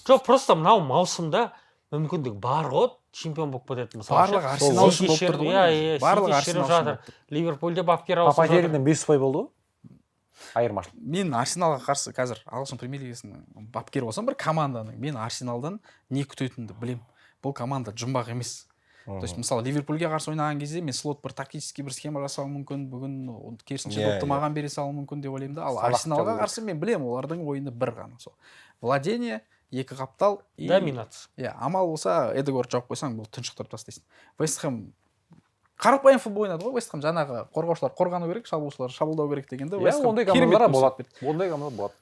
Жоқ, просто мынау маусымда мүмкіндік бар ғой, чемпион болып кетеді мысалы. Барлығы Арсенал үшін болып тұрды ғой. Барлығы Арсенал жатыр. Ливерпульде бапкер ауысып жатыр. Папа 5 ұпай болды ғой. Айырмашылық. Мен Арсеналға қарсы қазір ағылшын премьер-лигасының бапкері болсам, бір команданың мен Арсеналдан не күтетінімді білем. Бұл команда жұмбақ емес. То есть мысалы Ливерпульге қарсы ойнаған кезде мен слот бір тактический бір схема жасауым мүмкін, бүгін керісінше допты маған бере салуым мүмкін деп ойлаймын да. Ал Арсеналға қарсы мен білем, олардың ойыны бір ғана сол. Владение, екі қаптал и доминация. Амал болса Эдегор жауып қойсаң, бұл тұншықтырып тастайсың. Вест Хэм қарапайым футбол ойнады ғой. Вест Хэм жаңағы қорғаушылар қорғану керек, шабуылшылар шабуылдау керек дегенде Вест Хэм керемет болады. Ондай команда болады.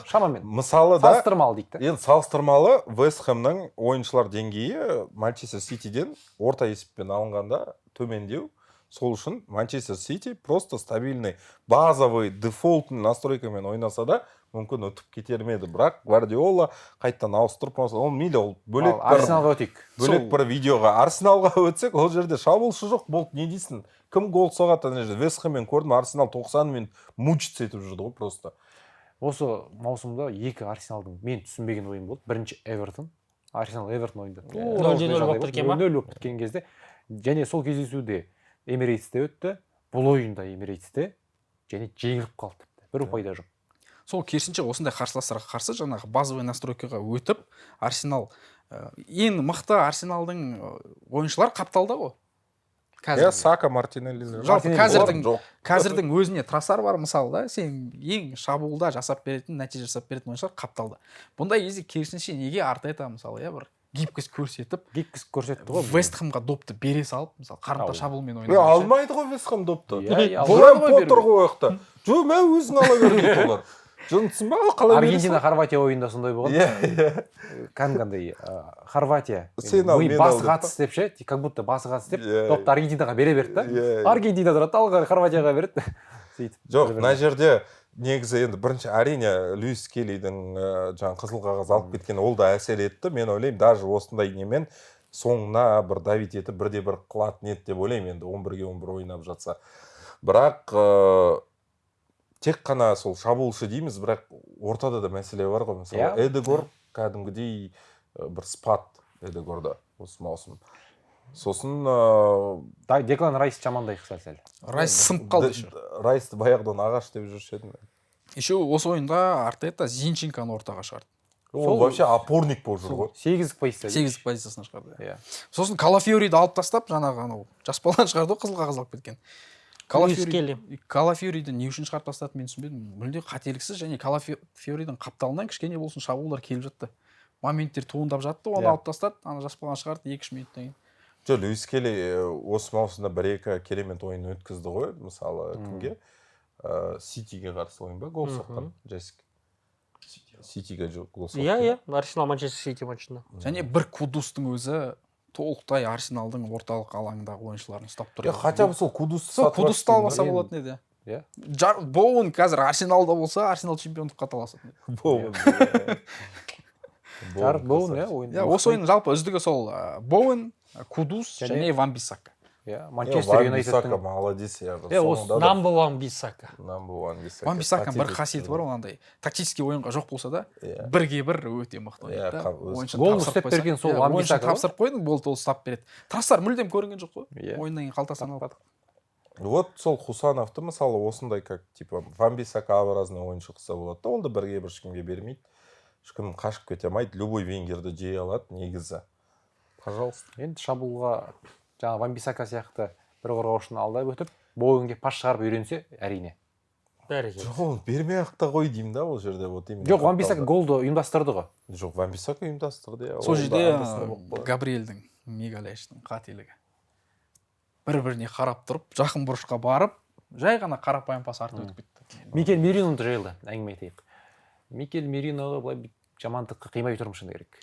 Шамамен. Мысалы да салыстырмалы дейді. Енді салыстырмалы Вест Хэмнің ойыншылар деңгейі Манчестер Ситиден орта есеппен алынғанда төмендеу. Сол үшін Манчестер Сити просто стабильный, базовый, дефолтный настройкамен ойнаса да мүмкін өтіп кетермеді. Бірақ Гвардиола қайттан ауыстырып, ол мейлі, ол бөлек Арсеналға өтейік. Бөлек бір видеоға. Арсеналға өтсек, ол жерде шабуылшы жоқ болды, не дейсің? Кім гол соғады? Вест Хэммен көрдім, Арсенал 90 минут мучиться етіп жүрді ғой просто. Осы маусымда екі Арсеналдың мен түсінбеген ойын болды. Бірінші Эвертон. Арсенал Эвертон ойында. 0-0 болып кеткен ба? 0-0 болып кеткен кезде. Және сол кездесуде Эмирейтсте өтті. Бұл ойында Эмирейтсте және жеңіліп қалды. Бір ұпай да жоқ. Сол керісінше осындай қарсыластарға қарсы жаңағы базовый настройкаға өтіп, Арсенал ең мықты Арсеналдың ойыншылар қапталда ғой. Сака, Мартинелли. Жалпы қазірдің өзіне Трасар бар мысалы да, сен ең шабуылда жасап беретін, нәтиже жасап беретін ойыншылар қапталда. Бұндай кезде керісінше неге Артета мысалы бір гибкость көрсетті ғой. Вест Хэмға допты бере салып, мысалы қарымта шабуылмен ойнайды. Алмайды ғой Вест Хэм допты. Грэм Поттер ғой ояқта. Жоқ, мен өзің ала бер дейді олар. Жынсың ба? Аргентина Хорватия ойында сондай болған. Кәдімгідей Хорватия басы қатыс деп ше, как будто басы қатыс деп допты Аргентинаға бере берді да. Аргентина тұрады, алға Хорватияға береді. Жоқ, мына жерде негізі енді бірінші әрине Льюис Келлидің жаңа қызыл қағаз алып кеткені ол да әсер етті. Мен ойлаймын, даже осындай немен соңына бір Давид етіп бірде бір қылатын еді деп ойлаймын, енді 11-ге 11 ойнап жатса. Бірақ тек қана сол шабуылшы дейміз, бірақ ортада да мәселе бар ғой. Мысалы, Эдегор кәдімгідей бір спад Эдегорда осы маусым. Сосын Деклан Райс жамандай сәл. Райс сынып қалды еще. Райсты баяғыдан ағаш деп жүруші едім. Еще осы ойында Артета Зинченконы ортаға шығарды. Ол вообще опорник болып жүр ғой. 8 позициясына шығарды. Сосын Калафиориді алып тастап, жаңағы жас баланы шығарды, қызыл қағаз алып кеткен. Калафьюриді не үшін шығарып тастады мен түсінбедім. Мүлде қателіксіз және Калафьюридің қапталынан кішкене болсын шабуылдар келіп жатты. Моменттер туындап жатты, оны алып тастады, ана жас баланы шығарды 2-3 минуттан кейін. Жоқ, Луис Келли осы маусымда 1-2 керемет ойын өткізді ғой. Мысалы, кімге? Ситиге қарсы ойын ба? Гол соққан. Джессик. Ситиге гол соқты. Иә, Арсенал Манчестер Сити матчында. Және бір Кудустың өзі толықтай Арсеналдың орталық алаңындағы ойыншыларын ұстап тұр. Хотя бы сол Кудусты Кудусты албаса болатын еді. Иә. Боуэн қазір Арсеналда болса, Арсенал чемпиондыққа таласатын еді. Боуэн, иә, ойын. Осы ойын жалпы үздігі сол Боуэн, Кудус және Ван Бисака. Иә, Манчестер Юнайтедтің молодец, Number one Бисака. Ван Бисаканың бір қасиеті бар, ондай тактический ойынға жоқ болса да, бірге бір өте мықты ойнайды. Гол ұстап берген сол Ван Бисака. Тапсырып қойдың, болды ол ұстап береді. Трастар мүлдем көрінген жоқ қой. Ойыннан кейін қалтасынан алып. Вот сол Хусановты мысалы осындай как типа Ван Бисака образный ойыншы қылса болады да, ол да бірге бір ешкімге бермейді. Ешкім қашып кете алмайды, любой венгерді жей алады негізі. Пожалуйста. Енді шабуылға жаңа Ван Бисака сияқты бір қорғаушыны алдап өтіп, Боуэнге пас шығарып үйренсе, әрине. Жоқ, ол бермей-ақ та қой деймін да ол жерде. Жоқ, Ван Бисака голды ұйымдастырды ғой. Жоқ, Ван Бисака ұйымдастырды. Сол жерде Габриэльдің Мегалешінің қателігі. Бір-біріне қарап тұрып, жақын бұрышқа барып, жай ғана қарапайым пас артып өтіп кетті. Микель Мериноны жайлы әңгіме айтайық. Микель Мериноға былай жамандыққа қимай тұрмышын керек.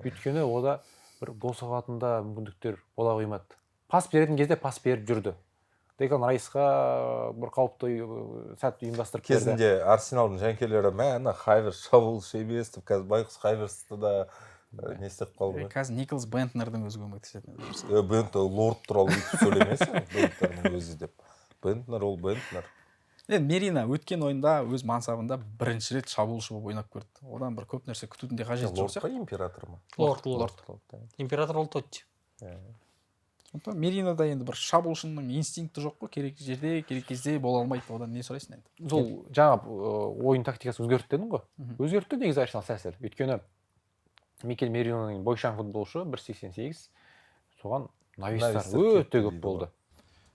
Өйткені ода бір гол соғатында мүмкіндіктер бола қоймады. Пас беретін кезде пас беріп жүрді. Деклан Райсқа бір қауіпті сәт ұйымдастырып берді. Кезінде Арсеналдың жанкелері мәні Хайверс шабуылшы емес деп, қазір байқұс Хайверсті да не істеп қалды. Қазір Николас Бентнердің өзі көмектесетін. Бентнер лорд туралы өйтіп сөйлемесің, Бентнердің өзі деп. Бентнер ол Бентнер. Мерина өткен ойында өз мансабында бірінші рет шабуылшы болып ойнап көрді. Одан бір көп нәрсе күтудің де қажеті жоқ сияқты. Лорд па император ма? Лорд. Император ол Тотти. Сондықтан Меринада енді бір шабуылшының инстинкті жоқ қой, керек жерде, керек кезде бола алмайды. Одан не сұрайсың енді? Сол жаңа ойын тактикасы өзгертті дедің ғой. Өзгертті негізі Арсенал сәл. Өйткені Микель Мериноның бойшаң футболшы 1.88, соған навистар өте көп болды.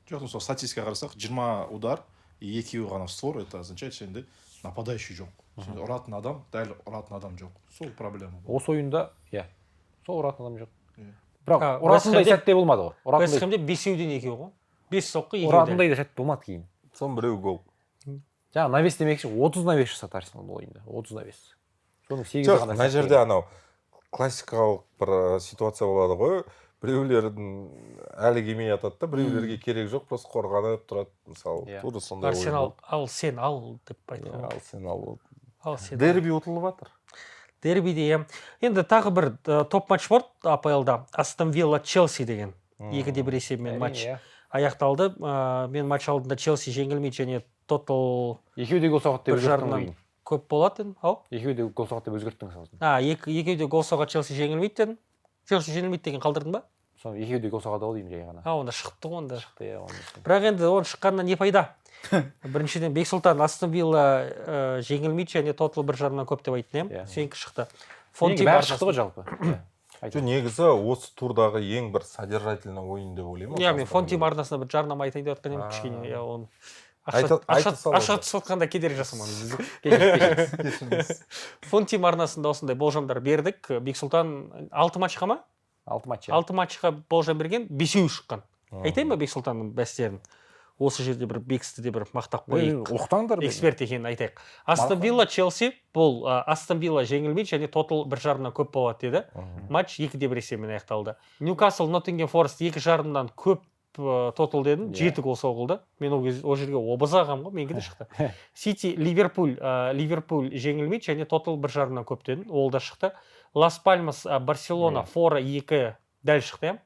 Жоқ, сол статистикаға қарасақ, 20 удар, екеуі ғана створ, это означает, сенде нападающий жоқ. Сенде ұратын адам, дәл ұратын адам жоқ. Сол проблема. Осы ойында, иә, сол ұратын адам жоқ. Бірақ ұратындай сәтте болмады ғой. Вест Хэмде 5-ден 2 ғой. 5 соққы 2. Ұратындай да сәт болмады кейін. Сон біреу гол. Жаңа навес демекші 30-навес жасады Арсенал бұл ойында. 30-навес. Соның 8 ғана. Мына жерде анау классикалық бір ситуация болады ғой. Біреулердің әлі келмей жатады да, біреулерге керек жоқ, просто қорғанып тұрады, мысалы. Тура сондай ой. Арсенал ал сен ал деп айтқан. Ал сен ал. Ал сен. Дерби ұтылып жатыр. Дербиде. Енді тағы бір топ матч бар АПЛ-да. Астон Вилла Челси деген. 2-1 есебімен матч аяқталды. Мен матч алдында Челси жеңілмейді және тотал екеуі де гол соғады деп өзгерттің. Көп болатын, ау? Екеуі де гол соғады деп өзгерттің. Екеуі де гол соғады Челси жеңілмейді дедің. Челси жеңілмейді деген қалдырдың ба? Соны екеуі де гол соғады ғой деймін жай ғана. Онда шықты ғой онда. Шықты, иә, онда. Бірақ енді оның шыққанынан не пайда? Біріншіден Бексұлтан Астон Вилла жеңілмейді және тотал 1,5-нан көп деп айттың, иә? Сенікі шықты. Бәрі шықты ғой жалпы. Негізі осы турдағы ең бір содержательный ойын деп ойлаймын. Иә, мен Фонтим арнасына бір жарнама айтайын деп жатқан едім кішкене. Иә, оны ақша түсіватқанда кедергі жасамаңыз. Фонтим арнасында осындай болжамдар бердік. Бексұлтан 6 матчқа ма? 6 матч. 6 матчқа болжам берген, 5-і шыққан. Айтайын ба Бексұлтанның бәстерін? Осы жерде бір Бексті де бір мақтап қойып, оқытаңдар эксперт екенін айтайық. Астон Вилла Челси, бұл Астон Вилла жеңілмейді және тотал 1,5-нан көп болады деді. Матч 2-1 есебімен аяқталды. Ньюкасл Ноттингем Форест 2,5-нан көп тотал дедім, 7 гол соғылды. Мен ол жерге обызағам ғой, менге де шықты. Сити Ливерпуль жеңілмейді және тотал 1,5-нан көп дедім, ол да шықты. Лас Пальмас Барселона Фора 2 дәл шықты.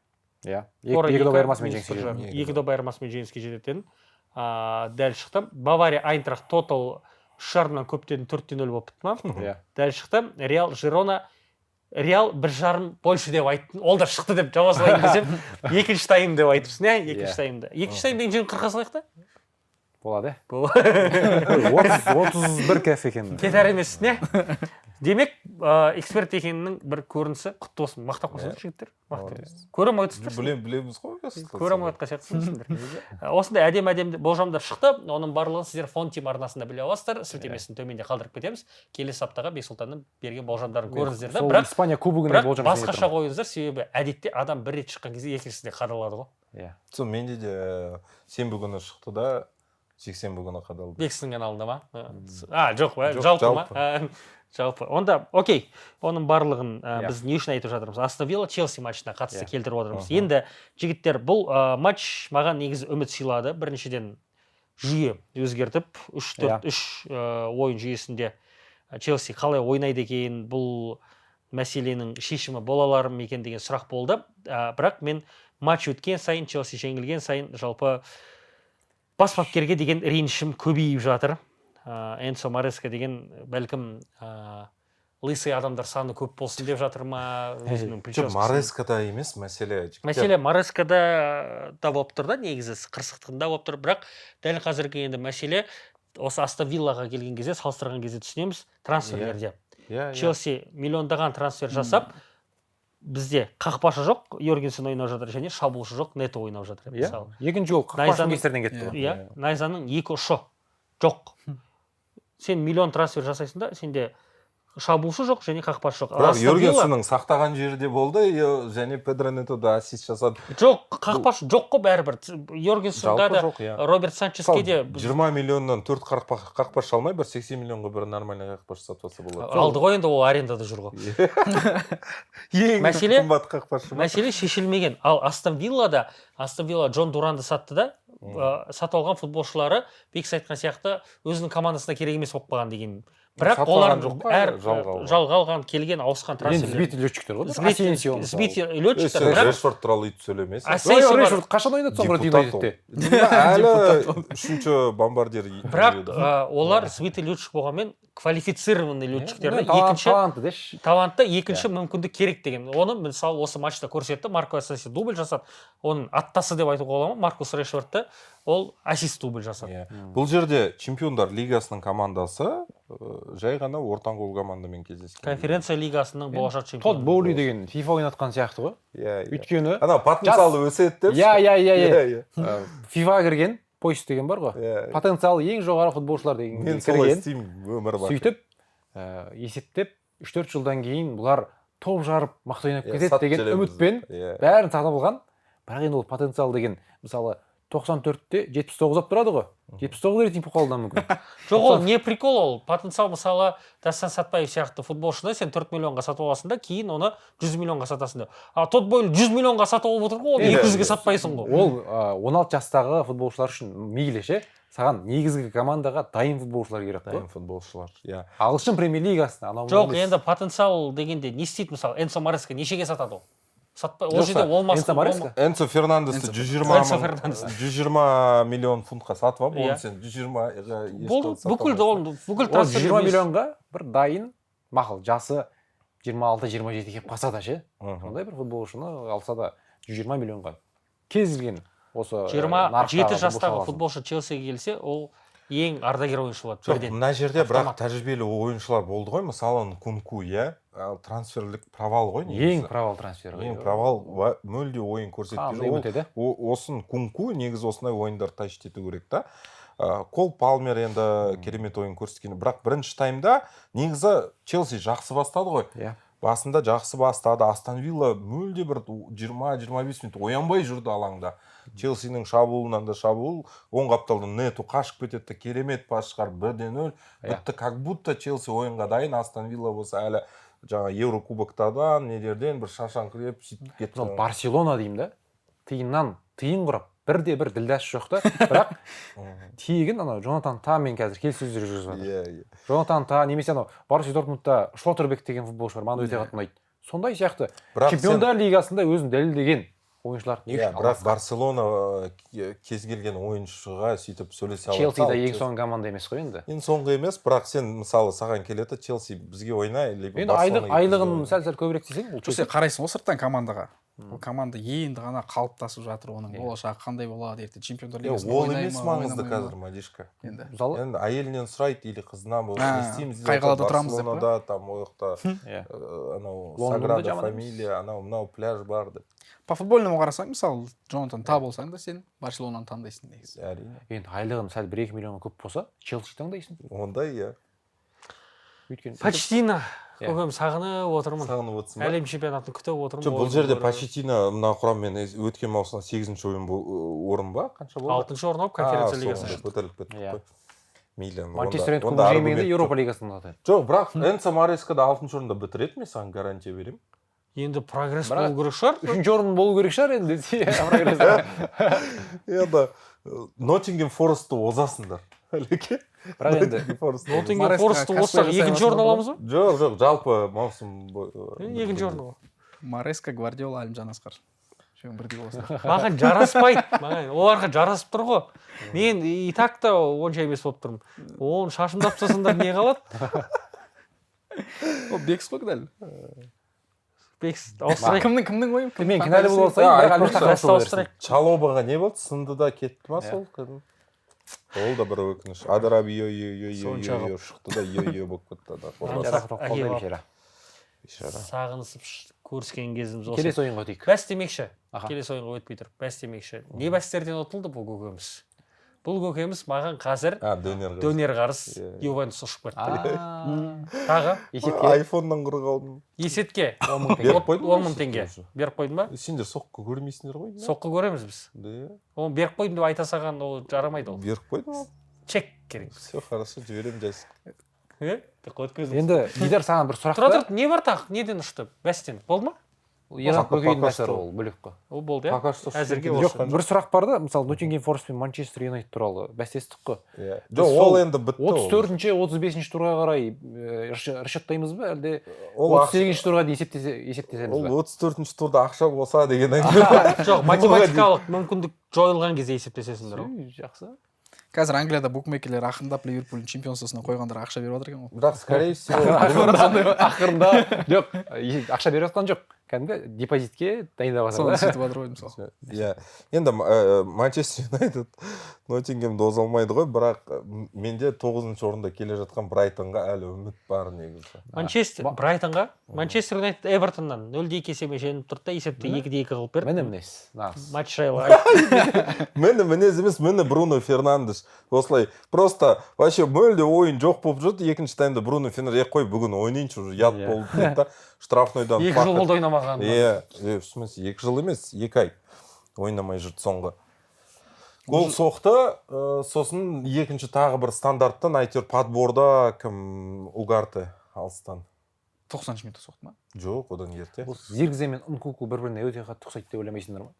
Иә, 2 доп айырмасымен жеңіске жетеді. 2 доп айырмасымен жеңіске жететін. Дәл шықты. Бавария Айнтрахт тотал 3,5-нан көптен 4-0 болып бітті ма? Дәл шықты. Реал Жирона Реал 1,5 больше деп айттым. Ол да шықты деп жауаслайын десем, екінші тайм деп айтыпсың, иә? Екінші тайм деген жеңін қырқа салайық та? Болады. 31 кафе екен. кетер емес, не? Демек, эксперт екенінің бір көрінісі құтты болсын. Мақтап қойсаңыз, жігіттер. Көре алмай отырсыздар. Білеміз ғой. Көре алмай отырған сияқтысыңдар. Осындай әдемі болжамдар шықты. Оның барлығын сіздер Фон Тим арнасында біле аласыздар. Сілтемесін төменде қалдырып кетеміз. Келесі аптаға Бексұлтанның берген болжамдарын көріңіздер да. Сол Испания кубогына болжам жасап басқаша қойыңыздар, себебі әдетте адам бір рет шыққан кезде екіншісі де қадалады ғой. Иә. Сол менде де сенбі күні шықты да, жексенбі күні қадалды. Бексінің каналында ма? Жоқ, жалпы ма? Жалпы. Онда, окей. Оның барлығын біз не үшін айтып жатырмыз? Астон Вилла Челси матчына қатысты келтіріп отырмыз. Енді жігіттер, бұл матч маған негізі үміт сыйлады. Біріншіден жүйе өзгертіп, 3-4-3 ойын жүйесінде Челси қалай ойнайды екен, бұл мәселенің шешімі бола алар ма екен деген сұрақ болды. Бірақ мен матч өткен сайын, Челси жеңілген сайын жалпы бас бапкерге деген ренішім көбейіп жатыр. Энсо Мареска деген бәлкім лысый адамдар саны көп болсын деп жатыр ма? Марескада емес, мәселе Марескада да болып тұр да, негізі қырсықтығында болып тұр. Бірақ дәл қазіргі енді мәселе осы Астон Виллаға келген кезде, салыстырған кезде түсінеміз трансферлерде. Челси миллиондаған трансфер жасап, бізде қақпашы жоқ, Йоргенсен ойнап жатыр, және шабуылшы жоқ, Нето ойнап жатыр. Екінші жол қақпашының кестерден кетті. Иә, Найзаның екі ұшы жоқ. Сен миллион трансфер жасайсың да, сенде шабуылшы жоқ, және қақпашы жоқ. Бірақ Йоргенсеннің сақтаған жерде болды, және Педро Нето да ассист жасады. Жоқ, қақпашы жоқ қой бәрібір. Йоргенсенда да, Роберт Санческе де 20 миллионнан 4 қақпашы алмай, бір 80 миллионға бір нормальный қақпашы сатып алса болады. Алды ғой енді, ол арендада жүр ғой. Мәселе шешілмеген. Ал Астон Вилла Джон Дуранды сатты да, сатып алған футболшылары Бекс айтқан сияқты өзінің командасына керек емес болып қалған деген. Бірақ олар жалға алған, келген, ауысқан трансферлер. Сбитый летчиктер ғой. Сбитый летчиктер. Решфорд туралы үй сөйлемес. Решфорд қашан ойнады соңғы рет Юнайтедте? Әлі үшінші бомбардир. Бірақ олар сбитый летчик болғанмен квалифицированный летчиктер. Талантты, екінші мүмкіндік керек деген. Оны мысалы осы матчта көрсетті. Марко Асенсио дубль жасады. Оның аттасы деп айтуға болады ма? Маркус Решфордты ол ассист дубль жасады. Бұл жерде Чемпиондар лигасының командасы жай ғана ортаңқол командамен кездескен. Конференция лигасының болашақ чемпионы. Тодд Боули деген FIFA ойнатқан сияқты ғой. Өйткені потенциалы өседі деп. Иә. FIFA кірген, поезд деген бар ғой. Потенциалы ең жоғары футболшылар деген мен солай істеймін, өмір бар. Сөйтіп, есептеп 3-4 жылдан кейін бұлар топ жарып мықты ойнап кетеді деген үмітпен бәрін сатып алған. Бірақ енді ол потенциал деген мысалы 94-те 79 ап тұрады ғой. 79 рейтинг болып қалуы мүмкін. Жоқ, ол не прикол ол. Потенциал мысалы Дастан Сатпаев сияқты футболшыны сен 4 миллионға сатып аласың да, кейін оны 100 миллионға сатасың да. Тодд Боули 100 миллионға сатып алып отыр ғой, оны 200-ге сатпайсың ғой. Ол 16 жастағы футболшылар үшін мейлі ше. Саған негізгі командаға дайын футболшылар керек қой. Дайын футболшылар. Иә. Ағылшын премьер лигасына анау. Жоқ, енді потенциал дегенде не істейді мысалы? Энсо Мареска нешеге сатады ол? Сатпай, ол жерде олмас. Энсо Фернандесті 120 миллион фунтқа сатып алып, оны сен 120 бүкіл 120 миллионға бір дайын мақұл жасы 26-27 келіп қалса да ше. Сондай бір футболшыны алса да 120 миллионға кез келген осы 27 жастағы футболшы Челсиге келсе, ол ең ардагер ойыншы болады. Жоқ, мына жерде бірақ тәжірибелі ойыншылар болды ғой, мысалы Кунку, иә, трансферлік провал ғой. Ең провал трансфер. Ең провал, мүлде ойын көрсетпейді. Осын Кунку негізі осындай ойындар тәжірибе ету керек та. Кол Палмер енді керемет ойын көрсеткен. Бірақ бірінші таймда негізі Челси жақсы бастады ғой. Басында жақсы бастады. Астон Вилла мүлде бір 20-25 минут оянбай жүрді алаңда. Челсидің шабуылынан да шабуыл, оң қапталдан Нето қашып кетеді, керемет пас шығарып 1-0. Бітті, как будто Челси ойынға дайын, Астон Вилла болса әлі жаңа Еврокубоктардан, недерден бір шашан кіреп сөйтіп кетті. Барселона деймін да, тиыннан тиын құрап, бірде-бір ділдәсі жоқ та, бірақ тиегін анау Джонатан Тамен қазір келіссөздер жүргізіп жатыр. Джонатан Та немесе анау Боруссия Дортмундта Шлоттербек деген футболшы бар, маған өте қатты ұнайды. Сондай сияқты Чемпиондар лигасында өзін дәлелдеген ойыншылар. Бірақ Барселона кез келген ойыншыға сөйтіп сөйлесе алады. Челси да ең соңғы команда емес қой енді. Ең соңғы емес, бірақ сен мысалы саған келеді, Челси бізге ойна, енді айлығын сәл көбірек десең, сен қарайсың ғой сырттан командаға. бұл команда енді ғана қалыптасып жатыр, оның болашағы қандай болады, ертең чемпиондар лигасында ол ойнай емес ма, маңызды ойнамай ма? қазір Мадишка. Енді мысалы Енді әйелінен сұрайды или қызынан болсын, не істейміз деп қай жатыр, қалада тұрамыз деп па? Барселонада, там ол жақта иә анау Лондонда Саграда жаман емес. фамилия, анау мынау пляж бар деп. по футбольному қарасаң, мысалы Джонатан Та болсаң да сен Барселонаны таңдайсың негізі. Әрине. енді айлығын сәл 1-2 миллионға көп болса Челси таңдайсың. Ондай, иә. Өйткені Почтина Иә. көкем сағынып отырмын. Сағынып отырсың ба? Әлем чемпионатын күтіп отырмын. Жоқ, бұл жерде Почетина мына құраммен өткен маусымда 8-ші орын ба? Қанша болды? 6-шы орын алып конференция лигасына шықты. Көтеріліп кеттік Иә. қой. Мейлі. Манчестер Юнайтед кубок жеңгенде Еуропа лигасында атады. Жоқ, бірақ Энцо Мареско да 6-ші орында бітіреді, мен саған гарантия беремін. Енді прогресс Бірақ- болу керек шығар. 3-ші орын болу керек шығар енді. Енді Ноттингем Форестті озасыңдар. Әлеке. Бірақ енді Ноттингем Мареско Форестті Каспер оссақ екінші жасай орын аламыз ба? Жоқ, жалпы маусым Екінші орын ғой. Мареско, Гвардиола, Әлімжан Асқар. Шең бірдей боласың. Маған жараспайды. Маған оларға жарасып тұр ғой. Мен и так та онша емес болып тұрмын. Оны шашымды алып тастасаңдар не қалады? Ол Бекс қой дәл. Бекс ауыстырайық. Кімнің ойы? мен кінәлі болып Ja, алсайын, айтпақшы, Бәсті ауыстырайық. Чалобаға не болды? Сынды да кетті ма сол кім? Ол да бір өкініш. Адырап Соншалық. шықты да болып кетті. Сағынысып көріскен кезіміз осы. келесі ойынға өтейік. Бәс демекші. Аха. Келесі ойынға өтпей тұрып. Бәс демекші. Не бәстерден ұтылды бұл көкеміз? Бұл көкеміз маған қазір дөнер қарыз Ювентус ұшып кетті. Тағы Айфоннан қырық алдым. есетке 10 Беріп қойдың ба? 10 мың теңге. Беріп қойдың ба? Сендер соққы көрмейсіңдер ғой? Соққы көреміз біз. Оны беріп қойдым деп айта саған ол жарамайды ол. Беріп қойдың ба? Чек керек. Все, хорошо, жіберем жайсың. Енді Дидар саған бір сұрақ Тұра тұр, не бар тағы? Неден ұшты? Бәстен. Болды ма? Ерат Бөкейдің мәселе ол бөлек қой. Ол болды, иә? Пока что Әзірге жоқ, осы. Бір сұрақ бар да, мысалы Ноттингем Форест пен Манчестер Юнайтед туралы бәстестік қой. Жоқ, ол енді бітті. 34-ші, 35-ші турға қарай расчеттаймыз ба, әлде Ол 38-ші турға дейін есептесеміз Ол ба? 34-ші турда ақша болса деген әңгіме. Жоқ, математикалық мүмкіндік жойылған кезде есептесесіңдер ғой. Жақсы. Қазір Англияда букмекерлер ақырындап Ливерпульдің чемпионствосына қойғандарға ақша беріп жатыр екен ғой. Бірақ, скорее всего, Ақырында жоқ, ақша беріп жатқан жоқ. Кәдімгі депозитке дайындап Соны жатыр. сөйтіп жатыр ғой мысалы. иә. Енді Манчестер Юнайтед Ноттингемді оза алмайды ғой, бірақ менде 9-ші орында келе жатқан Брайтонға әлі үміт бар негізі. Манчестер, Брайтонға, Манчестер Юнайтед Эвертоннан 0-2 есебімен жеңіп тұрды да, есепті 2-2 қылып берді. Міне мінез. Нағыз. Матч жайлы айтты. Мені мінез емес, мені Бруно Фернандеш. Осылай, просто вообще мүлде ойын жоқ болып жүрді. Екінші таймда Бруно Фернандеш, қой бүгін ойнайыншы уже ят болды дейді да. Штрафнойдан 2 жыл болды ойнамаған. Иә, в смысле, 2 жыл емес, 2 ай ойнамай жүрді соңғы. Гол соқты, сосын екінші тағы бір стандарттан әйтеуір подборда кім Угарте алыстан. 90-шы минутта соқты ма? Жоқ, одан ерте. Зиргзе мен Нкуку бір-біріне өте қатты ұқсайды деп ойламайсыңдар ма?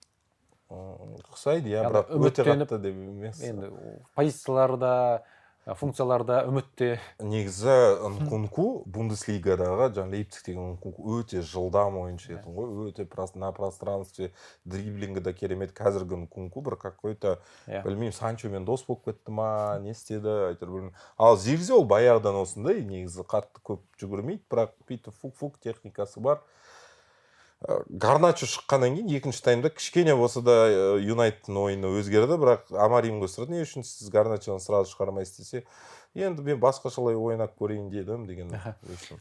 Ұқсайды, иә, бірақ өте қатты деп емес. Енді позицияларда, функцияларда, үмітте. Негізі Нкунку Бундеслигадағы жаңа Лейпцигтегі Нкунку өте жылдам ойыншы еді ғой, өте на пространстве дриблингі да керемет. Қазіргі Нкунку бір какой-то, білмеймін, Санчомен дос болып кетті ма, не істеді, айтыр білмеймін. Ал Зиргзе ол баяғыдан осындай, негізі қатты көп жүгірмейді, бірақ бүйтіп фук-фук техникасы бар. Гарначо шыққаннан кейін екінші таймда кішкене болса да Юнайттың ойыны өзгерді, бірақ Амаримге сұрады, не үшін сіз Гарначоны сразу шығармайсыз десе, енді мен басқашалай ойнап көрейін дедім деген.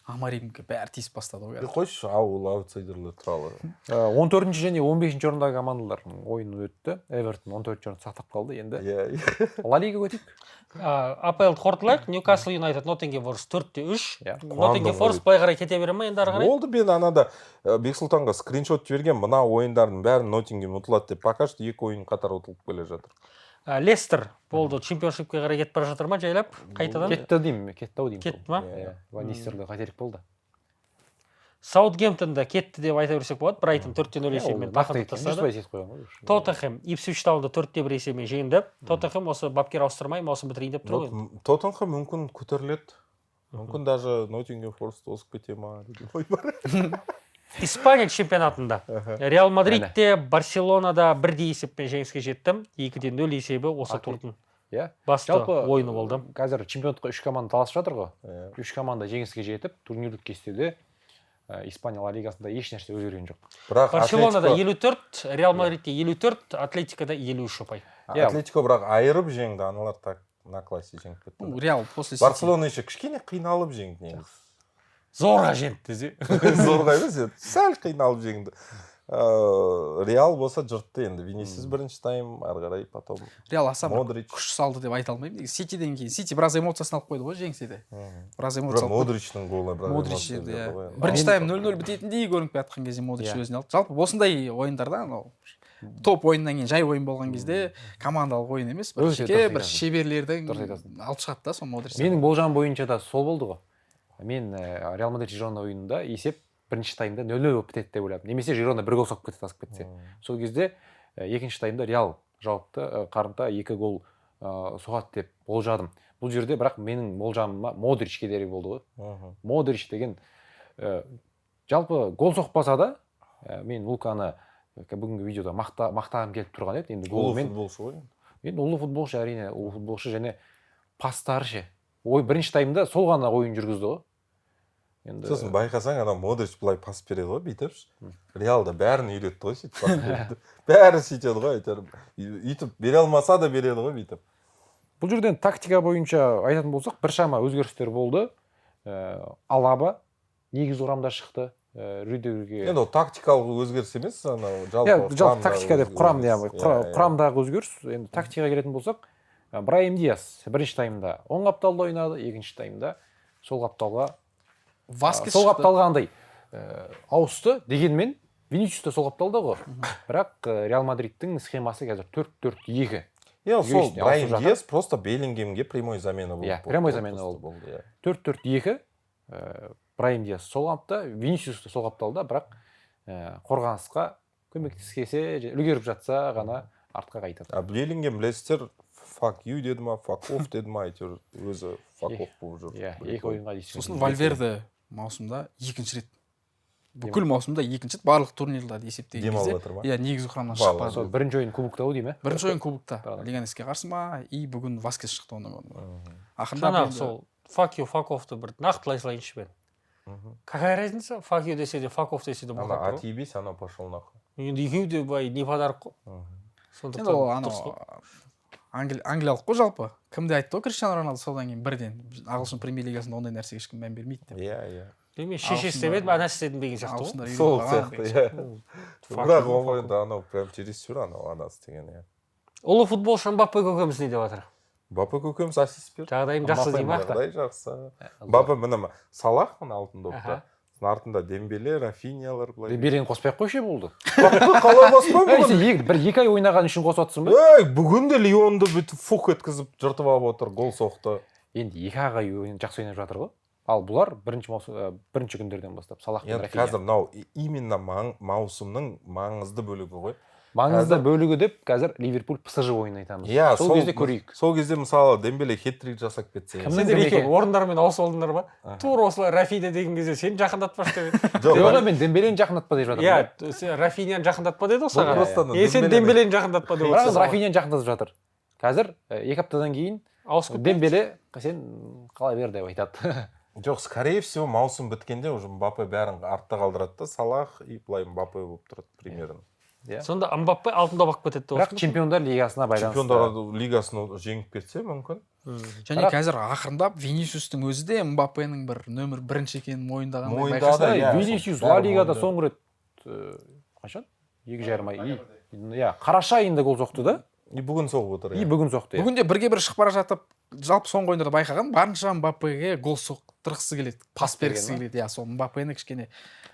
Амаримге бәрі тиісіп бастады ғой. Қойшы, ауыл аутсайдерлер туралы. 14-ші және 15-ші орындағы командалардың ойыны өтті. Эвертон 14-ші орын сақтап қалды. Енді Ла Лигаға өтейік. АПЛ қорытылайық. Ньюкасл Юнайтед Ноттингем Форест 4-3. Ноттингем Форест былай қарай кете бере ма енді ары қарай? Болды, мен анада Бексұлтанға скриншот жіберген, мына ойындардың бәрін Ноттингем ұтылады деп, пока что 2 ойын қатар ұтылып келе жатыр. Лестер болды, чемпионшипке қарай кетіп бара жатыр ма жайлап? Қайтадан? Кетті деймін, кетті-ау деймін. Кетті ма? Ван Нистерлрой қателік болды. Саутгемптонда кетті деп айта берсек болады. Брайтон 4-0 есебімен тақырып тастады. Тоттенхэм Ипсвич таунды 4-1 есебімен жеңді. Тоттенхэм осы бапкер ауыстырмай маусым бітірейін деп тұр ғой. Тоттенхэм мүмкін көтеріледі. Мүмкін даже Ноттингем Форест озып кете ма деген ой бар. Испания чемпионатында Реал Мадридте Барселонада 1-2 есеппен жеңіске жетті. 2-0 есебі осы турдың басты ойыны болды. Қазір чемпионатқа 3 команда таласып жатыр ғой. 3 команда жеңіске жетіп, турнирлік кестеде Испания Ла Лигасында еш нәрсе өзгерген жоқ. бірақ Барселонада 54, Реал Мадридте 54, Атлетикода 53 ұпай. Атлетико бірақ айырып жеңді, аналар так на классе жеңіп кетті. Ну, Реал после Сити. Барселона еще кішкене қиналып жеңді негізі. Зорға жеңді десе. Зорға емес еді, сәл қиналып жеңді. Реал болса жұртты енді. Винисиус бірінші тайм, ары қарай потом Реал аса бір Модрич. күш салды деп айта алмаймын. Ситиден кейін Сити біраз эмоциясын алып қойды ғой жеңсе де. Біраз эмоция алып қойды. Модричтің голы біраз Модрич эмоция берді ғой. бірінші тайм 0-0 бітетіндей көрініп жатқан кезде Модрич өзіне алды. Жалпы осындай ойындарда анау топ ойыннан кейін жай ойын болған кезде командалық ойын емес, бір жеке бір шеберлердің алып шығады да сол Модрич. Менің болжам бойынша да сол болды ғой. Мен Реал Мадрид Жирона ойынында есеп бірінші таймда 0-0 болып бітеді деп ойладым. Немесе Жирона 1 гол соғып кетеді, асып кетсе. Сол кезде екінші таймда Реал жауапты қарымта 2 гол соғады деп болжадым. Бұл жерде бірақ менің болжамыма Модрич кедергі болды ғой. Модрич деген жалпы гол соқпаса да мен Луканы бүгінгі видеода мақтағым келіп тұрған еді. Енді Ұлы футболшы ғой. Енді ұлы футболшы, әрине ұлы футболшы, және пастары ше. Бірінші таймда сол ғана ойын жүргізді ғой. Сосын байқасаң, ана Модрич былай пас береді ғой, бүйтіп. Реалда бәрін үйретті ғой, сөйтіп. Бәрі сөйтеді ғой, үйтіп бере алмаса да береді ғой, бүйтіп. Бұл жерден тактика бойынша айтатын болсақ, біршама өзгерістер болды. Алаба негіз құрамда шықты. Рюдигерге. Енді ол тактикалық өзгеріс емес, анау жалпы тактика деп құрамдағы өзгеріс. Енді тактикаға келетін болсақ, Брайм Диас бірінші таймда оң қапталда ойнады, екінші таймда сол қапталға сол қапталға андай ауысты. Дегенмен Винисиус та сол қапталда ғой. Бірақ Реал Мадридтің схемасы қазір 4-4-2. Сол Брайм Диас просто Беллингемге прямой замена болды. Прямой замена болды. 4-4-2. Брайм Диас сол қапта, Винисиус та сол қапталда, бірақ қорғанысқа көмектескесе, үлгеріп жатса ғана артқа қайтады. Беллингем білесіздер, fuck you деді ма, fuck off деді ма, әйтеуір өзі fuck off болып жүр. Екі ойынға дейсің. Сосын Вальверде маусымда екінші рет, бүкіл маусымда екінші рет барлық турнирларды есептеген кезде негізгі құрамнан шықпады. Бірінші ойын кубокта ғой дейме? Бірінші ойын кубокта Леганеске қарсы ма, и бүгін Васкес шықты оның орнына. Ақырында сол fuck you, fuck off-ты бір нақтылай салайыншы мен. Какая разница? Fuck you десе де, fuck off десе де болады. Ана отъебись, ана пошел нахуй. Енді екеуі де былай не подарок қой. Енді ол анау англиялық қой жалпы. Кімде айтты ғой Криштиану Роналду содан кейін бірден ағылшын премьер лигасында ондай нәрсеге ешкім мән бермейді деп. Иә. Мен шеше істеп едім, ана істедім деген сияқты ғой. Сол сияқты, иә. Бірақ ол енді анау прям чересчур анау анасы деген, иә. Ұлы футболшы Мбаппе көкеміз не деп жатыр? Мбаппе көкеміз ассист берді. Жағдайым жақсы дей ма? Жағдай жақсы. Мбаппе міне Салах мына алтын допта. Артында Дембеле, Рафиньялар былай. Дембелені қоспай ақ қойшы болды. Қалай қоспай бүгін? Сен 2 ай ойнаған үшін қосып жатсың ба? Бүгін де Лионды бүйтіп фух еткізіп жыртып алып отыр, гол соқты. Енді 2 ай жақсы ойнап жатыр ғой. Ал бұлар бірінші күндерден бастап Салах пен Рафинья. Қазір мынау именно маусымның маңызды бөлігі ғой. Маңызды бөлігі деп қазір Ливерпуль ПСЖ ойынын айтамыз. Сол кезде көрейік. Сол кезде мысалы Дембеле хет-трик жасап кетсе. Сендер екеуі орындармен ауысып алдыңдар ма? Тура осылай Рафиня деген кезде сені жақындатпашы деп. Жоқ, мен Дембелені жақындатпа деп жатырмын. Иә, сен Рафиняны жақындатпа деді ғой саған. Сен Дембелені жақындатпа деп отырсың. Бірақ Рафиняны жақындатып жатыр. Қазір 2 аптадан кейін Дембеле сен қалай бер деп айтады. Жоқ, скорее всего, маусым біткенде уже Мбаппе бәрін артта қалдырады да, Салах и былай Мбаппе болып тұрады примерно. Сонда Мбаппе алтын добақ кетеді деп бірақ чемпиондар лигасына байланысты. Чемпиондар лигасын жеңіп кетсе мүмкін. Және қазір ақырындап Винисиустың өзі де Мбаппенің бір нөмір 1 екенін мойындағандай байқаса. Винисиус Ла Лигада соңғы рет қашан? 2,5 ай. Иә, қараша айында гол соқты да. И бүгін соғып отыр. И бүгін соқты. Бүгін де бірге бір шығып бара жатып, жалпы соңғы ойындарда байқаған барынша Мбаппеге гол соқтырғысы келеді, пас бергісі келеді. Иә, сол Мбаппені кішкене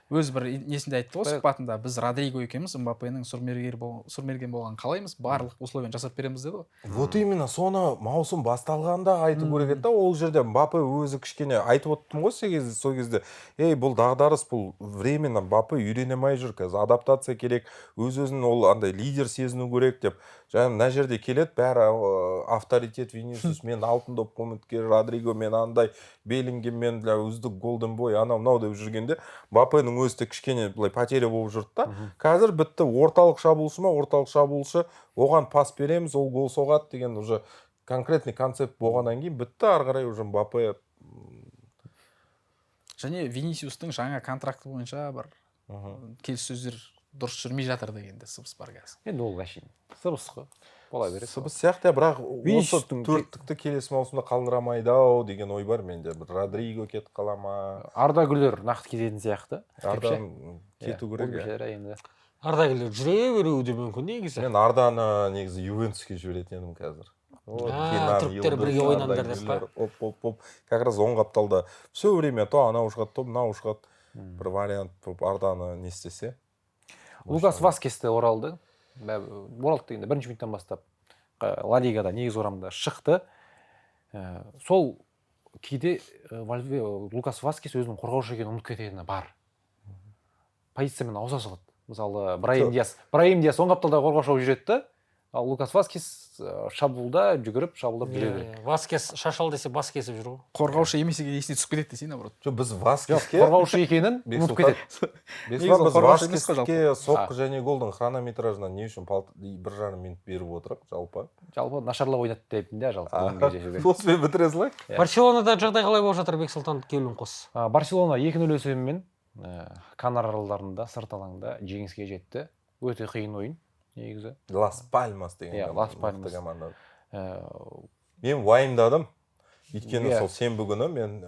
өз бір несінде айтты ғой сұхбатында, біз Родриго екеуміз Мбаппенің сұрмерген болған қалаймыз, барлық условияны жасап береміз деді ғой. Вот именно соны маусым басталғанда айту керек еді, ол жерде Мбаппе өзі кішкене айтып отырдым ғой сол кезде. Бұл дағдарыс, бұл временно Мбаппе үйрене алмай жүр, қазір адаптация керек, өз-өзін ол андай лидер сезіну керек деп. Жаңа мына жерде келеді, бәрі авторитет Винисиус, мен алтын доп үміткер, Родриго мен андай, Беллингем мен үздік голден бой, анау деп жүргенде, Мбаппенің өзі де кішкене былай потеря болып жүрді да. Қазір бітті, орталық шабуылшы, оған пас береміз, ол гол соғады деген уже конкретный концепт болғаннан кейін бітті, ары қарай уже Мбаппе және Винисиустың жаңа контракты бойынша бір келіссөздер дұрыс жүрмей жатыр дегенде сыбыс бар қазір. Енді ол әшейін сыбыс қой. Бола береді. Сыбыс сияқты, бірақ осы Винисиустың төрттікті келесі маусымда қалдырамайды ау деген ой бар менде. Бір Родриго кетіп қала ма? Ардагүлер нақты кететін сияқты. Арда кету керек. Енді. Ардагүлер жүре беруі де мүмкін негізі. Мен Арданы негізі Ювентуске жіберетін едім қазір. Түріктер бірге ойнаңдар деп па? Оп. Как раз оң қапталда все время то анау шығады, то мынау шығады. Бір вариант болып Арданы не істесе. Лукас Васкесте оралды. Оралды дегенде бірінші минуттан бастап Ла Лигада негізгі құрамда шықты. Сол кейде Лукас Васкес өзінің қорғаушы екенін ұмытып кететіні бар. Позициямен ауыса соғады. Мысалы, Брайм Диас оң қапталда қорғаушы болып жүреді, ал Лукас Васкес шабуылда жүгіріп, шабуылдап жүре береді. Васкес шашал десе бас кесіп жүр ғой. Қорғаушы емес екені есіне түсіп кетеді десей, наоборот. Жоқ, біз Васкеске Қорғаушы екенін ұмытып кетеді. Біз Васкеске соққы және голдың хронометражынан не үшін 1,5 минут беріп отырып, жалпы? Жалпы нашарлап ойнады дейтінде жалпы. Осымен бітіре салайық. Барселонада жағдай қалай болып жатыр, Бексұлтан келуін қос? Барселона 2-0 есебімен Канар аралдарында сырт алаңда жеңіске жетті. Өте қиын ойын негізі. Лас Пальмас деген команда. Мен уайымдадым. Өйткені сол сенбі күні мен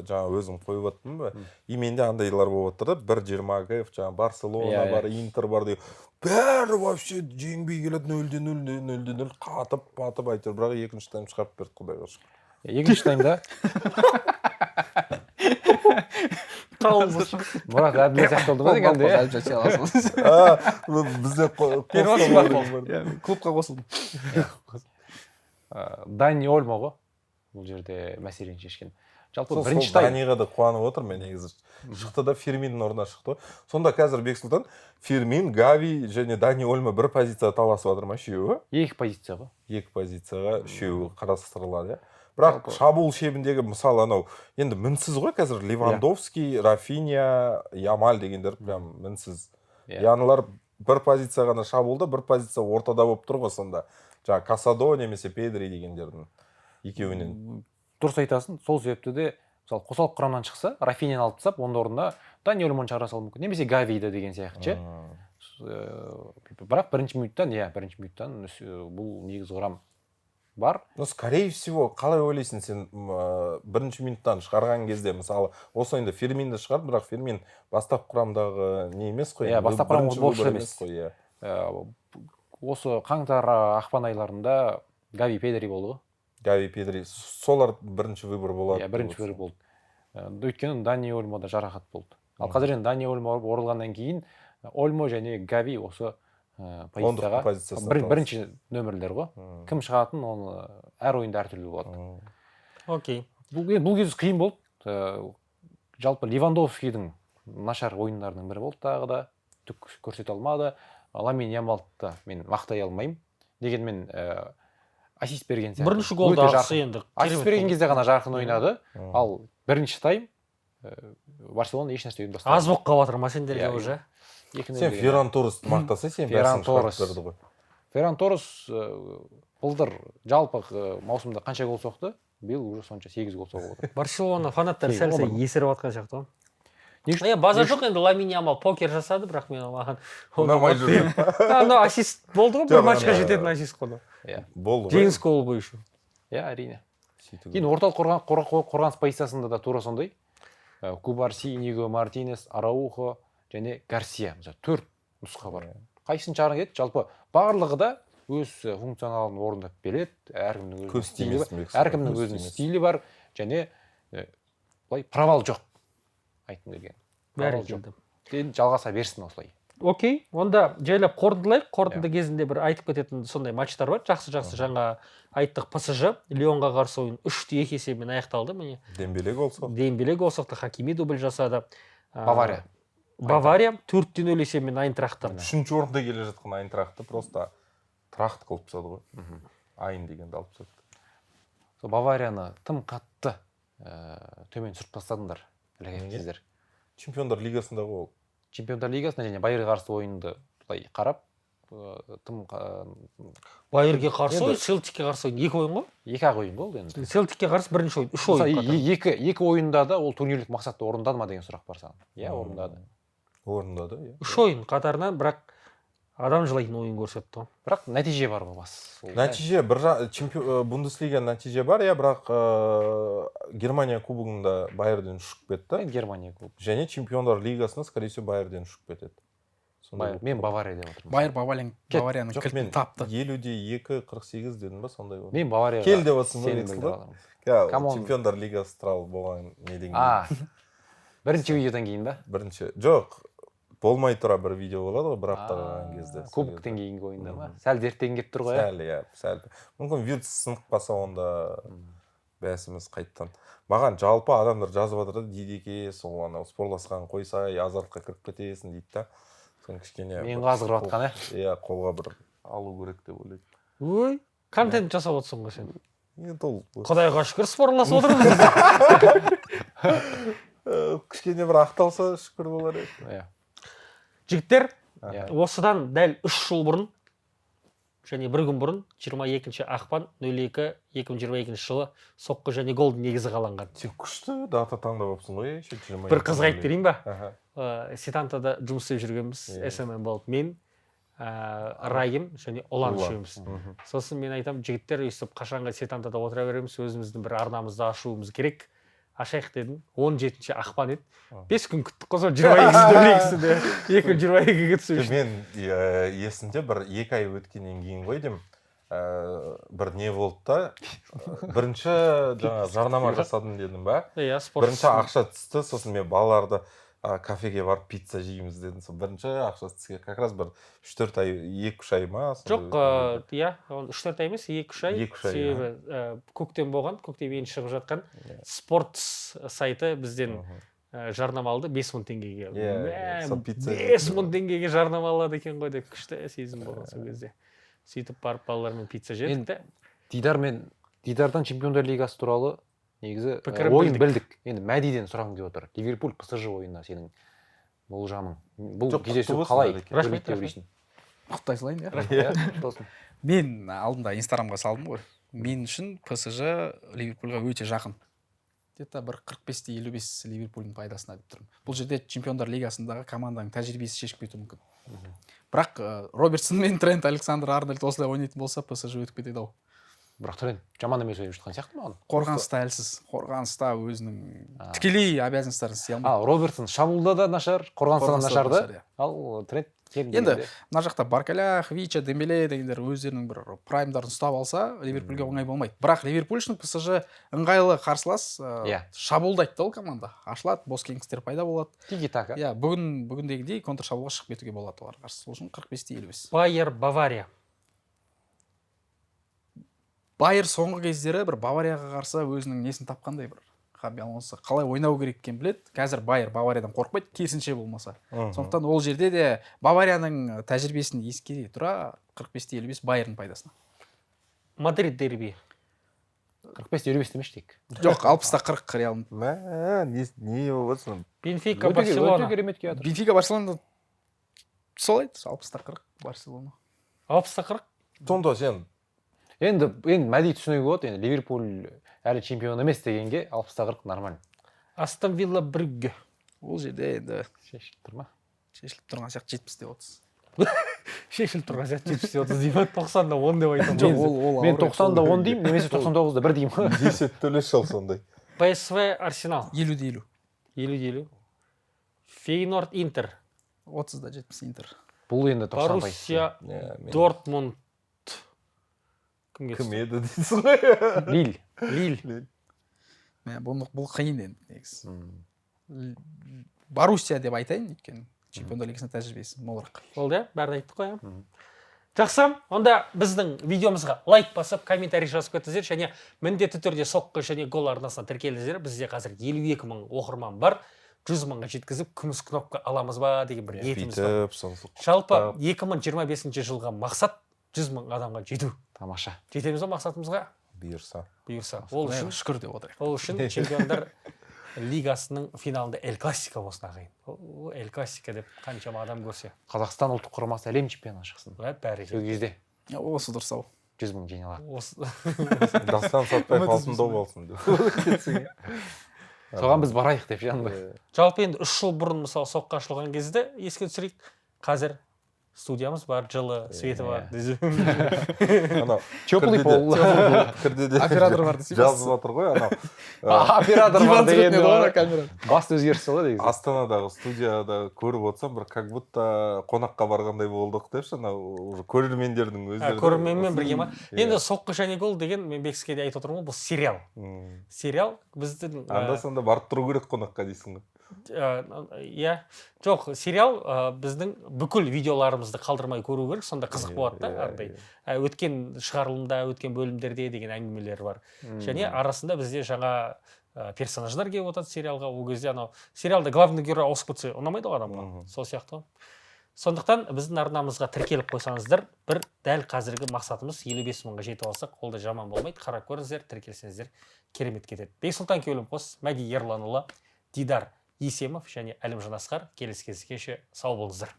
жаңа өзім қойып attым ба. И менде андайлар болып жатыр да, 1.20 ГФ, жаңа Барселона бар, Интер бар деген. Бәрі вообще жеңбей келеді 0-0 қатып айтыр, бірақ екінші тайм шығарып берді, құдайға шүкір. Екінші таймда Мұрат әділет сияқты болды ма дегенде. Бізде клубқа қосылдым. Дани Ольмо ғой. Бұл жерде мәселені шешкен. Жалпы сол бірінші тайм. Даниға да қуанып отыр мен негізі. Шықты да Ферминнің орнына шықты. Сонда қазір Бексұлтан Фермин, Гави және Дани Ольмо бір позицияда таласып жатыр ма, үшеуі? Екі позиция ғой. Екі позицияға үшеуі қарастырылады. Бірақ шабуыл шебіндегі мысалы анау енді мінсіз ғой қазір Левандовский, Рафиня, Ямаль дегендер прям мінсіз. Янылар бір позиция ғана шабуылда, бір позиция ортада болып тұр ғой сонда. Жаңа Касадо немесе Педри дегендердің екеуінен. Дұрыс айтасың. Сол себепті де мысалы қосалқы құрамнан шықса, Рафиняны алып тастап, онда орнына Дани Ольмоны шығара салуы мүмкін. Немесе Гавиді деген сияқты. Бірақ бірінші минуттан бұл негізгі құрам бар. Ну, скорее всего, қалай ойлайсың сен бірінші минуттан шығарған кезде, мысалы, осы ойында Ферминді шығарды, бірақ Фермин бастап құрамдағы не емес қой? Бастап құрамдағы болшы емес. Осы қаңтар ақпан айларында Гави Педри болды ғой. Гави Педри, солар бірінші выбор болады. Бірінші выбор болды. Өйткені Дани Ольмо да жарақат болды. Ал қазір енді Дани Ольмо орылғаннан кейін Ольмо және Гави осы позицияға бірінші нөмірлер ғой. Кім шығатын, оны әр ойында әртүрлі болады. Окей. Бұл кез қиын болды. Жалпы Левандовскийдің нашар ойындарының бірі болды тағы да. Түк көрсете алмады. Ламин Ямалды мен мақтай алмаймын. Дегенмен ассист берген сияқты. Бірінші голда ақсы енді. Ассист берген кезде ғана жарқын ойнады. Ал бірінші тайм Барселона еш нәрсе ұйымдастырды. Аз болып қалып жатыр ма сендерге уже? Сен Ферран Торресті мақтаса, сен бәрін шығарып берді ғой. Ферран Торрес былтыр жалпы маусымда қанша гол соқты? Биыл уже сонша 8 гол соғып отыр. Барселона фанаттары сәл-сәл есіріп жатқан сияқты ғой. Базар жоқ енді, Ламин Ямал покер жасады, бірақ мен оған ұнамай жүр. Анау ассист болды ғой, бір матчқа жететін ассист қой. Болды ғой. Жеңіс голы ғой еще. Әрине. Кейін орталық қорғаныс позициясында да тура сондай. Кубарси, Иниго Мартинес, Араухо және Гарсия. 4 нұсқа бар. Қайсысын жағына кетті? Жалпы барлығы да өз функционалын орындап береді. Әркімнің өзінің стилі бар және провал жоқ. Айтын келген. Бәрі келді. Жалғаса берсін осылай. Окей, онда жайлап қорытындылайық. Қорытынды кезінде бір айтып кететін сондай матчтар бар. Жақсы жаңа айттық ПСЖ, Лионға қарсы ойын 3-2 есебімен аяқталды. Дембеле гол соқты. Дембеле гол соқты, Хакими дубль жасады. Бавария 4-0 есебімен Айнтрахттан. 3-ші орында келе жатқан Айнтрахтты просто трахт қылып тастады ғой. Айын дегенді алып тастады. Баварияны тым қатты төмен сүріп тастадыңдар. Сіздер. Чемпиондар лигасында ғой ол. Чемпиондар лигасында және Байерге қарсы ойынды былай қарап, тым Байерге қарсы Енді- ойын, Селтикке қарсы ойын 2 ойын ғой. 2-ақ ойын болды енді. Селтикке қарсы бірінші ойын 3 Мысалы, ойын. екі ойында да ол турнирлік мақсатты орындады ма деген сұрақ бар саған. Иә, орындады. Орындады, иә. 3 ойын қатарынан, бірақ адам жылайтын ойын көрсетті ғой. Бірақ нәтиже бар ғой бас. Нәтиже Бундеслига нәтиже бар, иә, бірақ Германия кубогында Байерден ұшып кетті. Германия клуб. Және Чемпиондар лигасына, скорее всего, Байерден ұшып кетеді. Мен Бавария деп отырмын. Байер Баварияның Жоқ, кілтін мен тапты. 50-де 2-48 дедім ба, сондай болды. Мен Баварияға Кел деп отырсың ба, сенім Вексел? білдіре аламын. Come on. Чемпиондар лигасы туралы болған неден А, кейін. бірінші видеодан кейін ба? Бірінші. Жоқ, болмай тұра бір видео болады ғой, бір аптаға қалған кезде. Кубоктен кейінгі ойында ма? Сәл зерттеген келіп тұр ғой. Сәл, иә, сәл. Мүмкін вирус сынып қалса онда бәсіміз қайттан. Маған жалпы адамдар жазып жатыр да, Дидеке, сол анау спорласқан қойсай, азартқа кіріп кетесің дейді да. Соны кішкене Мен қазғырып жатқан, иә, қолға бір алу керек деп ойлаймын. Ой, контент жасап отырсың ғой сен. Енді ол Құдайға шүкір спорласып отырмыз. кішкене бір ақталса шүкір болар еді. Иә. Жігіттер, Иә. осыдан дәл 3 жыл бұрын, және бір күн бұрын, 22 ақпан 02-2022 жылы соққы және голдың негізі қаланған. Сен күшті дата таңдап алыпсың ғой. Бір қызға айтып берейін ба? Аха. Сетантада жұмыс істеп жүргенбіз, Иә. SMM болып мен, Райым және Олан үшеуміз. Сосын мен айтам, жігіттер өйстіп қашанға Сетантада отыра береміз, өзіміздің бір арнамызды ашуымыз керек. Ашайық дедім. 17 ақпан еді. 5 күн күттік қой, 22-сінде. 2022-ге түсіп. Мен есімде бір 2 ай өткеннен кейін ғой деймін. Бір не болды да, бірінші жаңа жарнама жасадым дедім ба? Иә, спорт. Бірінші ақша түсті, сосын мен балаларды кафеге барып пицца жейміз дедім. Сол бірінші ақша түсті, как раз бір 3-4 ай, 2-3 ай ма? Жоқ, иә, 3-4 ай емес, 2-3 ай. Себебі көктем болған, көктем енді шығып жатқан спорт сайты бізден жарнама алды 5000 теңгеге. 5000 теңгеге жарнама алады екен ғой деп күшті сезім болған сол кезде. Сөйтіп барып балалармен пицца жедік те. Дидардан Чемпиондар лигасы туралы негізі Пікірін ойын білдік. Енді Мәдиден сұрағым келіп отыр. Ливерпуль ПСЖ ойынына сенің болжамың. Бұл кездесу қалай? Рахмет. Құттай салайын, иә. Иә. Мен алдында Инстаграмға салдым ғой. Мен үшін ПСЖ Ливерпульға өте жақын. Где-то бір 45-55 Ливерпульдің пайдасына деп тұрмын. Бұл жерде Чемпиондар лигасындағы команданың тәжірибесі шешіп кетуі мүмкін. Бірақ Робертсон мен Трент Александр-Арнольд осылай ойнайтын болса, ПСЖ өтіп кетеді ау. Бірақ Трент жаман емес ойнап жатқан сияқты маған. Қорғаныста әлсіз. Қорғаныста өзінің тікелей обязанностьтарын істей алмайды. Робертсон шабуылда да нашар, қорғаныста да нашарды. Ал Трент енді мына жақта Баркалях, Вича, Дембеле дегендер өздерінің бір праймдарын ұстап алса, Ливерпульге оңай болмайды. Бірақ Ливерпуль үшін ПСЖ ыңғайлы қарсылас, шабуылдайды ол команда. Ашылады, бос кеңістіктер пайда болады. Тики-така. Иә, бүгіндегідей контршабуылға шығып кетуге болады олар қарсы. Сол үшін 45-55. Байер Бавария. Байер соңғы кездері бір Баварияға қарсы өзінің несін тапқандай бір Хаби Алонсо қалай ойнау керек екенін біледі. Қазір Байер Бавариядан қорықпайды, керісінше болмаса. Сондықтан ол жерде де Баварияның тәжірибесін ескере тұра 45-55 Байердің пайдасына. Мадрид дерби. 45-55 демештік. Жоқ, 60-40 Реал. Не болып отырсың? Бенфика Барселона. Бенфика Барселона солай 60-40 Барселона. 60-40. Сонда сен Енді Мәди түсінуге болады, енді Ливерпуль әлі чемпион емес дегенге 60-40 нормально. Астон Вилла Брюгге. Ол жерде енді Шешіліп тұр ма? шешіліп тұрған сияқты 70-30. Шешіліп тұрған сияқты 70-30 деймін, 90-да 10 деп айтамын. Жоқ, мен 90-да 10 деймін, немесе 99-да 1 деймін. 10 төлеш ал сондай. ПСВ Арсенал. 50-50. 50-50. Фейнорд Интер. 30-да 70 Интер. Бұл енді 90 пайыз. Боруссия Дортмунд. Кімге Кім еді дейсің ғой? Лиль. Бұл қиын енді негізі. Боруссия деп айтайын, өйткені чемпиондар лигасының тәжірибесі молырақ. Болды, бәрін айттық қой. Жақсы, онда біздің видеомызға лайк басып, комментарий жазып кетіңіздер, және міндетті түрде соққы және гол арнасына тіркеліңіздер. Бізде қазір 52 мың оқырман бар. 100 мыңға жеткізіп, күміс кнопка аламыз ба деген бір ниетіміз бар. Жалпы 2025 жылға мақсат 100 мың адамға жету. Тамаша. Жетеміз ба мақсатымызға? Бұйырса. Ол үшін шүкір деп отырайық. Ол үшін чемпиондар лигасының финалында Эль Классико болсын ағайын. эль классика деп қаншама адам көрсе. Қазақстан ұлттық құрамасы әлем чемпионы шықсын. Бәрі Сол кезде Осы дұрыс ау. 100 мың жеңе алады. осы Дастан Сатпаев алтын доп алсын деп. Соған біз барайық деп жанбай. жалпы енді 3 жыл бұрын мысалы соққы ашылған кезде еске түсірейік, қазір студиямыз бар, жылы светі бар. Анау Теплый пол. кірде Оператор бар десей. жазып жатыр ғой анау. Оператор бар деген камера. басты өзгеріс солай негізі. Астанадағы студияда көріп отырсам бір как будто қонаққа барғандай болдық депші, анау уже көрермендердің өздері. Көрерменмен бірге ма? Иә. Енді соққы және гол деген мен Бекске де айтып отырмын ғой, бұл сериал. Сериал біздің Анда-санда барып тұру керек қонаққа дейсің ғой. иә, жоқ, сериал біздің бүкіл видеоларымызды қалдырмай көру керек, сонда қызық болады да, андай өткен шығарылымда, өткен бөлімдерде деген әңгімелер бар. Және арасында бізде жаңа персонаждар келіп отырады сериалға. Ол кезде анау сериалда главный герой ауысып кетсе ұнамайды ғой адамға. Сол сияқты. Сондықтан біздің арнамызға тіркеліп қойсаңыздар, бір дәл қазіргі мақсатымыз 55 мыңға жетіп алсақ, ол да жаман болмайды. Қарап көріңіздер, тіркелсеңіздер керемет кетеді. Бексұлтан Кеулімқос, Мәди Ерланұлы, Дидар Есемов және Әлімжан Асқар, келесі кездескенше сау болыңыздар.